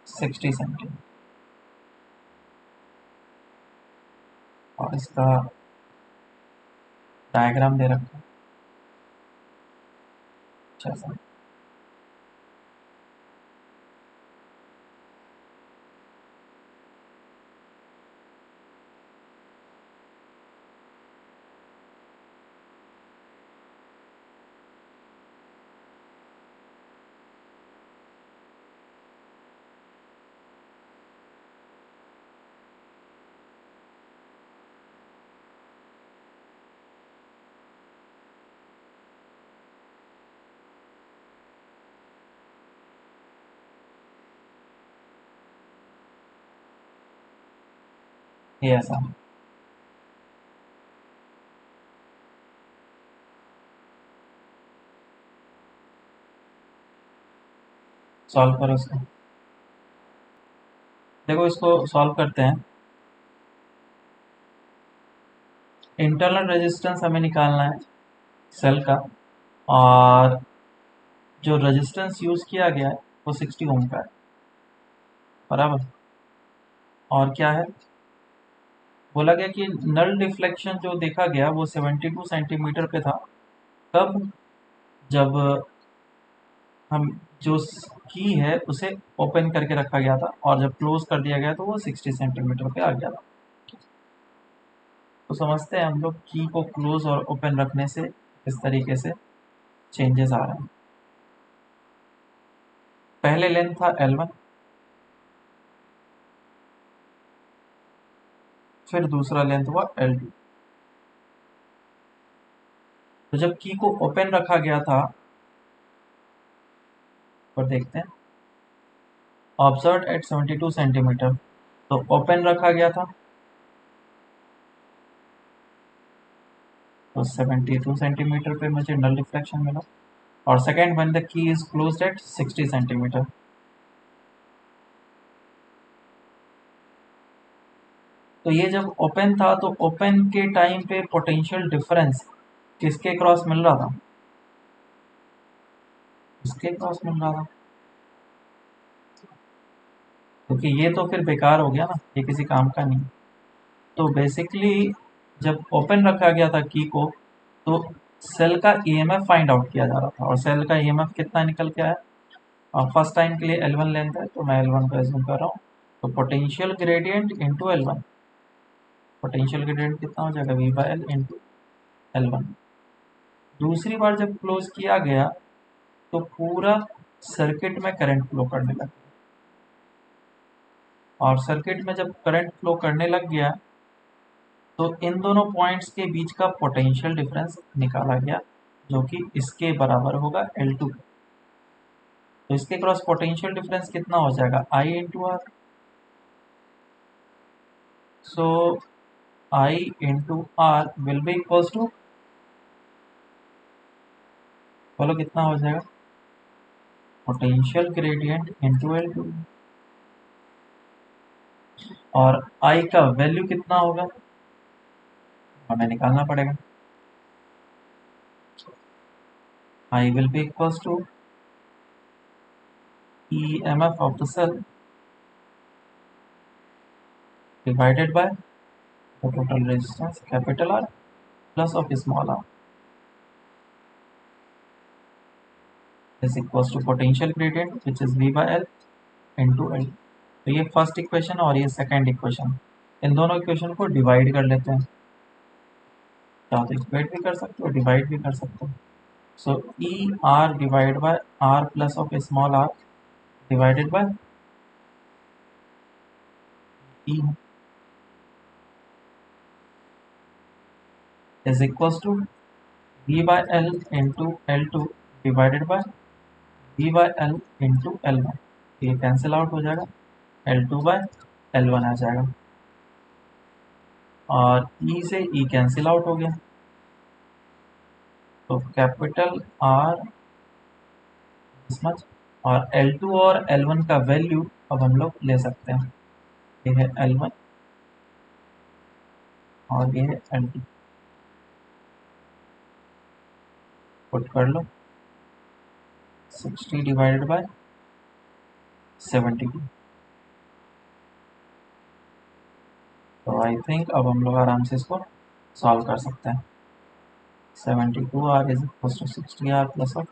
60 centimeter। और इसका diagram दे रखा है अच्छा सा। ये ऐसा solve करो इसको। देखो इसको सॉल्व करते हैं। इंटरनल रेजिस्टेंस हमें निकालना है, सेल का, और जो रेजिस्टेंस यूज़ किया गया है वो 60 ओम का है, बराबर। और क्या है, बोला गया कि नल डिफ्लेक्शन जो देखा गया वो 72 सेंटीमीटर पे था। कब, जब हम जो की है उसे ओपन करके रखा गया था, और जब क्लोज कर दिया गया तो वो 60 सेंटीमीटर पे आ गया था। तो समझते हैं हम लोग की को क्लोज और ओपन रखने से किस तरीके से चेंजेस आ रहे हैं। पहले लेंथ था L1, फिर दूसरा लेंथ हुआ L2। तो जब की को ओपन रखा गया था, और देखते हैं, ऑब्जर्व एट 72 सेंटीमीटर, तो ओपन रखा गया था तो 72 सेंटीमीटर पे मुझे नल डिफ्लेक्शन मिला। और second, when the key is closed eight 60 centimetre, तो ये जब ओपन था तो ओपन के टाइम पे पोटेंशियल डिफरेंस किसके क्रॉस मिल रहा था, इसके क्रॉस मिल रहा था, क्योंकि ये तो फिर बेकार हो गया ना, ये किसी काम का नहीं। तो बेसिकली जब ओपन रखा गया था की को, तो सेल का ईएमएफ फाइंड आउट किया जा रहा था, और सेल का ईएमएफ कितना निकल के आया, और फर्स्ट टाइम के लिए L1 लेंथ है तो मैं L1 को एज्यूम कर रहा हूँ। तो potential gradient into L1, potential gradient कितना हो जाएगा, V/L इंटू L1। दूसरी बार जब क्लोज किया गया तो पूरा सर्किट में करंट फ्लो करने लगा, और सर्किट में जब करंट फ्लो करने लग गया तो इन दोनों पॉइंट्स के बीच का पोटेंशियल डिफरेंस निकाला गया, जो कि इसके बराबर होगा L2। तो इसके क्रॉस पोटेंशियल डिफरेंस कितना हो जाएगा, I into R. So I into R will be equals to, बोलो कितना हो जाएगा, पोटेंशियल ग्रेडियंट इंटू L2। और I का वैल्यू कितना होगा, हमें निकालना पड़ेगा। I will be equals to EMF of the cell divided by the total resistance capital R plus of small r is equals to potential gradient which is V by L into L। तो ये first equation और ये second equation, इन दोनों equation को divide कर लेते हैं। चाहो तो इक्वेट भी कर सकते हो, डिवाइड भी कर सकते हो। So E R divide by R plus of small R divided by E is equals to V by L into L2 divided by V by L into L1। ये कैंसिल आउट हो जाएगा, L2 by L1 आ जाएगा, और E से E cancel out हो गया, तो capital R इस मच, और L2 और L1 का वैल्यू अब हम लोग ले सकते हैं। ये है L1 और ये है L2, पुट कर लो 60 डिवाइडेड बाय 72। तो आई थिंक अब हम लोग आराम से इसको सॉल्व कर सकते हैं। 72R is equal to 60R plus of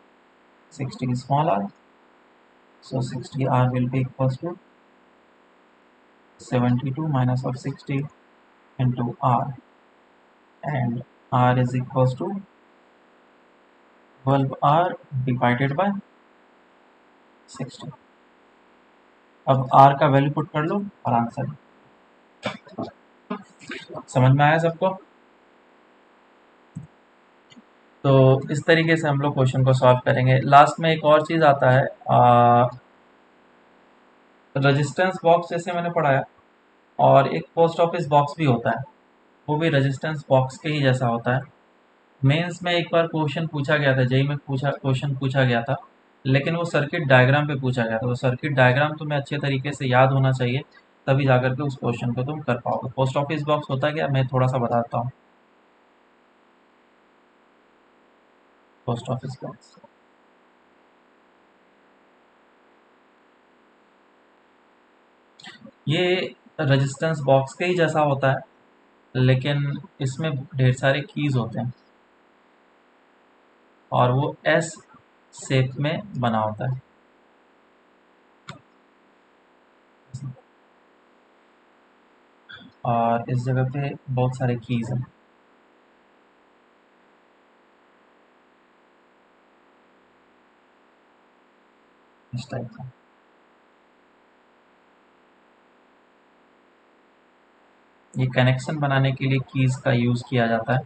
60 small r, so 60R will be equals to 72 minus of 60 into R, and R is equals to 12R divided by 60। अब R का वैल्यू पुट कर लो और answer, समझ में आया सबको। तो इस तरीके से हम लोग क्वेश्चन को सॉल्व करेंगे। लास्ट में एक और चीज़ आता है, रेजिस्टेंस बॉक्स जैसे मैंने पढ़ाया, और एक पोस्ट ऑफिस बॉक्स भी होता है, वो भी रेजिस्टेंस बॉक्स के ही जैसा होता है। मेंस में एक बार क्वेश्चन पूछा गया था, जेई में क्वेश्चन पूछा गया था, लेकिन वो सर्किट डायग्राम पे पूछा गया था। वो सर्किट डायग्राम तुम्हें अच्छे तरीके से याद होना चाहिए, तभी जाकर के उस क्वेश्चन को तुम कर पाओगे। पोस्ट ऑफिस बॉक्स होता क्या, मैं थोड़ा सा बताता हूँ। Post office box. ये रेजिस्टेंस बॉक्स के ही जैसा होता है, लेकिन इसमें ढेर सारे कीज होते हैं और वो एस शेप में बना होता है। और इस जगह पे बहुत सारे कीज हैं। इस टाइप का ये कनेक्शन बनाने के लिए कीज का यूज किया जाता है।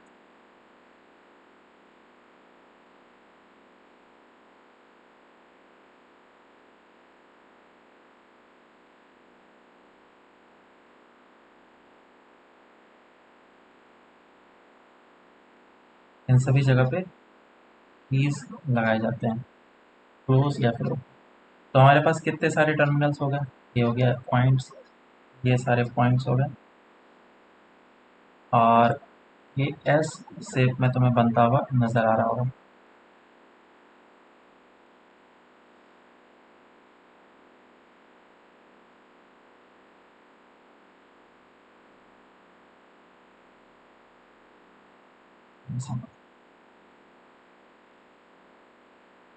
इन सभी जगह पे कीज लगाए जाते हैं, क्लोज या फिर open। तो हमारे पास कितने सारे टर्मिनल्स हो गए, ये हो गया पॉइंट्स, ये सारे पॉइंट्स हो गए और ये एस शेप में तुम्हें बनता हुआ नजर आ रहा होगा।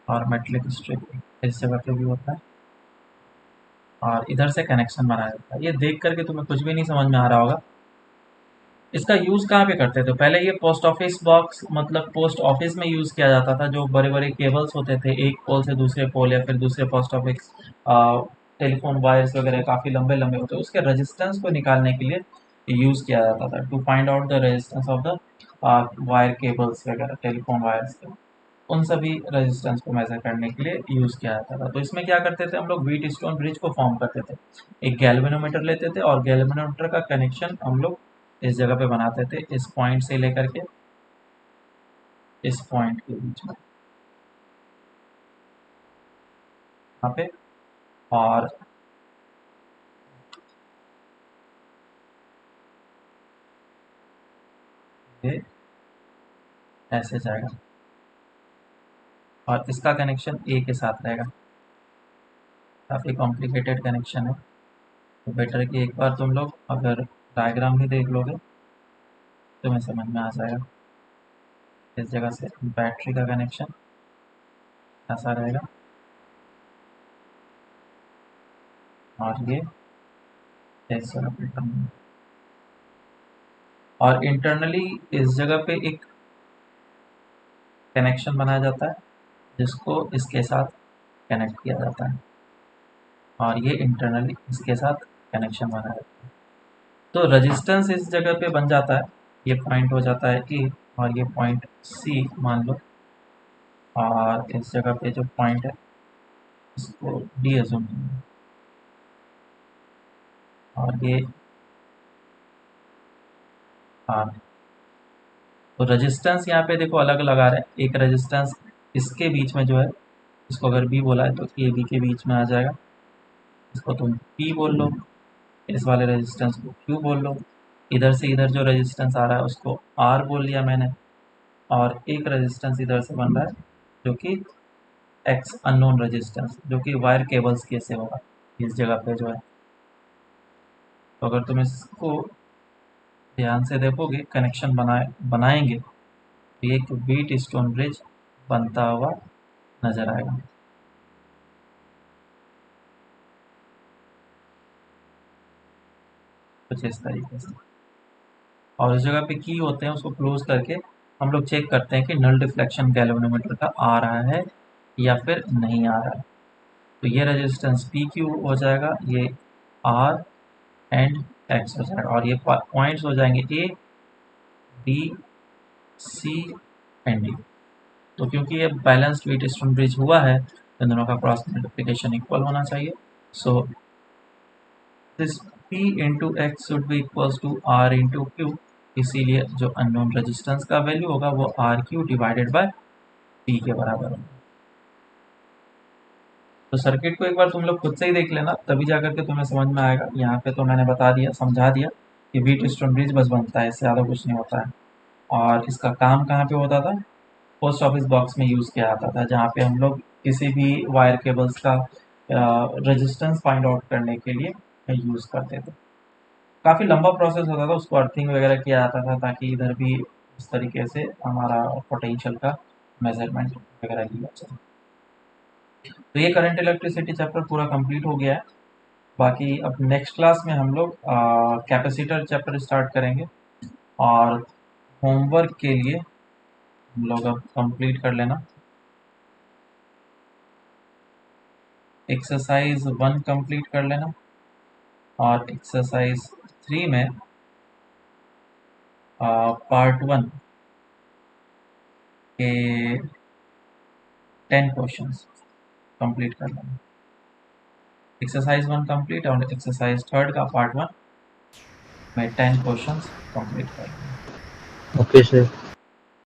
और मेटलिक स्ट्रिप इस जगह पे भी होता है और इधर से कनेक्शन बनाया जाता है। ये देख करके तुम्हें कुछ भी नहीं समझ में आ रहा होगा। इसका यूज़ कहाँ पे करते थे, पहले ये पोस्ट ऑफिस बॉक्स मतलब पोस्ट ऑफिस में यूज़ किया जाता था। जो बड़े बड़े केबल्स होते थे एक पोल से दूसरे पोल या फिर दूसरे पोस्ट ऑफिस टेलीफोन वायर्स वगैरह काफ़ी लंबे लंबे होते, उसके रेजिस्टेंस को निकालने के लिए यूज़ किया जाता था, to find out the resistance of the wire cables वगैरह, टेलीफोन वायर्स के उन सभी रेजिस्टेंस को मेजर करने के लिए यूज़ किया जाता था। तो इसमें क्या करते थे हम लोग, व्हीट स्टोन ब्रिज को फॉर्म करते थे। एक गैल्वेनोमीटर लेते थे और गैल्वेनोमीटर का कनेक्शन हम लोग इस जगह पे बनाते थे, इस पॉइंट से लेकर के इस पॉइंट के बीच में यहाँ पे। और ये ऐसे जाएगा और इसका कनेक्शन ए के साथ रहेगा। काफ़ी कॉम्प्लिकेटेड कनेक्शन है, तो बेटर कि एक बार तुम लोग अगर डायग्राम ही देख लोगे तो तुम्हें समझ में आ जाएगा। इस जगह से बैटरी का कनेक्शन ऐसा रहेगा और ये इस जगह पे टर्मिनल। और इंटरनली इस जगह पे एक कनेक्शन बनाया जाता है जिसको इसके साथ कनेक्ट किया जाता है और ये इंटरनली इसके साथ कनेक्शन बनाया जाता है। तो रेजिस्टेंस इस जगह पे बन जाता है, ये पॉइंट हो जाता है ए और ये पॉइंट सी मान लो, और इस जगह पे जो पॉइंट है इसको डी एज्यूम करेंगे और ये आर। तो रेजिस्टेंस यहाँ पे देखो अलग अलग आ रहा है। एक रेजिस्टेंस इसके बीच में जो है इसको अगर बी बोला है तो ए बी के बीच में आ जाएगा, इसको तुम पी बोल लो, इस वाले रेजिस्टेंस को क्यू बोल लो। इधर से इधर जो रेजिस्टेंस आ रहा है उसको आर बोल लिया मैंने, और एक रेजिस्टेंस इधर से बन रहा है जो कि एक्स अननोन रेजिस्टेंस, जो कि वायर केबल्स के से होगा इस जगह पे जो है। तो अगर तुम इसको ध्यान से देखोगे कनेक्शन बनाएंगे तो एक व्हीट स्टोन ब्रिज बनता हुआ नजर आएगा। कुछ इस तरीके से। और इस जगह पे की होते हैं उसको क्लोज करके हम लोग चेक करते हैं कि नल डिफ्लेक्शन गैल्वेनोमीटर का आ रहा है या फिर नहीं आ रहा है। तो ये रेजिस्टेंस पी क्यू हो जाएगा, ये आर एंड एक्स हो जाएगा, और ये पॉइंट्स हो जाएंगे A B C and D. तो क्योंकि ये बैलेंस्ड व्हीट स्टोन ब्रिज हुआ है तो दोनों का क्रॉस मल्टीप्लिकेशन इक्वल होना चाहिए। So this P into x should be equals to R into Q, इसीलिए जो अननोन रेजिस्टेंस का वैल्यू होगा वो R Q divided by P के बराबर होगा। तो सर्किट को एक बार तुम लोग खुद से ही देख लेना, तभी जा करके तुम्हें समझ में आएगा। यहाँ पे तो मैंने बता दिया, समझा दिया कि व्हीट स्टोन ब्रिज बस बनता है, इससे ज़्यादा कुछ नहीं होता है। और इसका काम कहाँ पे होता था, पोस्ट ऑफिस बॉक्स में यूज़ किया जाता था, जहाँ पे हम लोग किसी भी वायर केबल्स का रेजिस्टेंस फाइंड आउट करने के लिए यूज़ करते थे। काफ़ी लंबा प्रोसेस होता था, उसको अर्थिंग वगैरह किया जाता था ताकि इधर भी इस तरीके से हमारा पोटेंशियल का मेजरमेंट वगैरह लिया जाए। तो ये करंट इलेक्ट्रिसिटी चैप्टर पूरा कंप्लीट हो गया है। बाकी अब नेक्स्ट क्लास में हम लोग कैपेसिटर चैप्टर स्टार्ट करेंगे, और होमवर्क के लिए हम लोग अब कंप्लीट कर लेना। एक्सरसाइज 1 कंप्लीट कर लेना, और एक्सरसाइज 3 में पार्ट 1 के 10 क्वेश्चंस कंप्लीट कर लेना। एक्सरसाइज 1 कंप्लीट, और एक्सरसाइज 3 का पार्ट 1 में 10 क्वेश्चंस कंप्लीट कर लेना। Okay sir.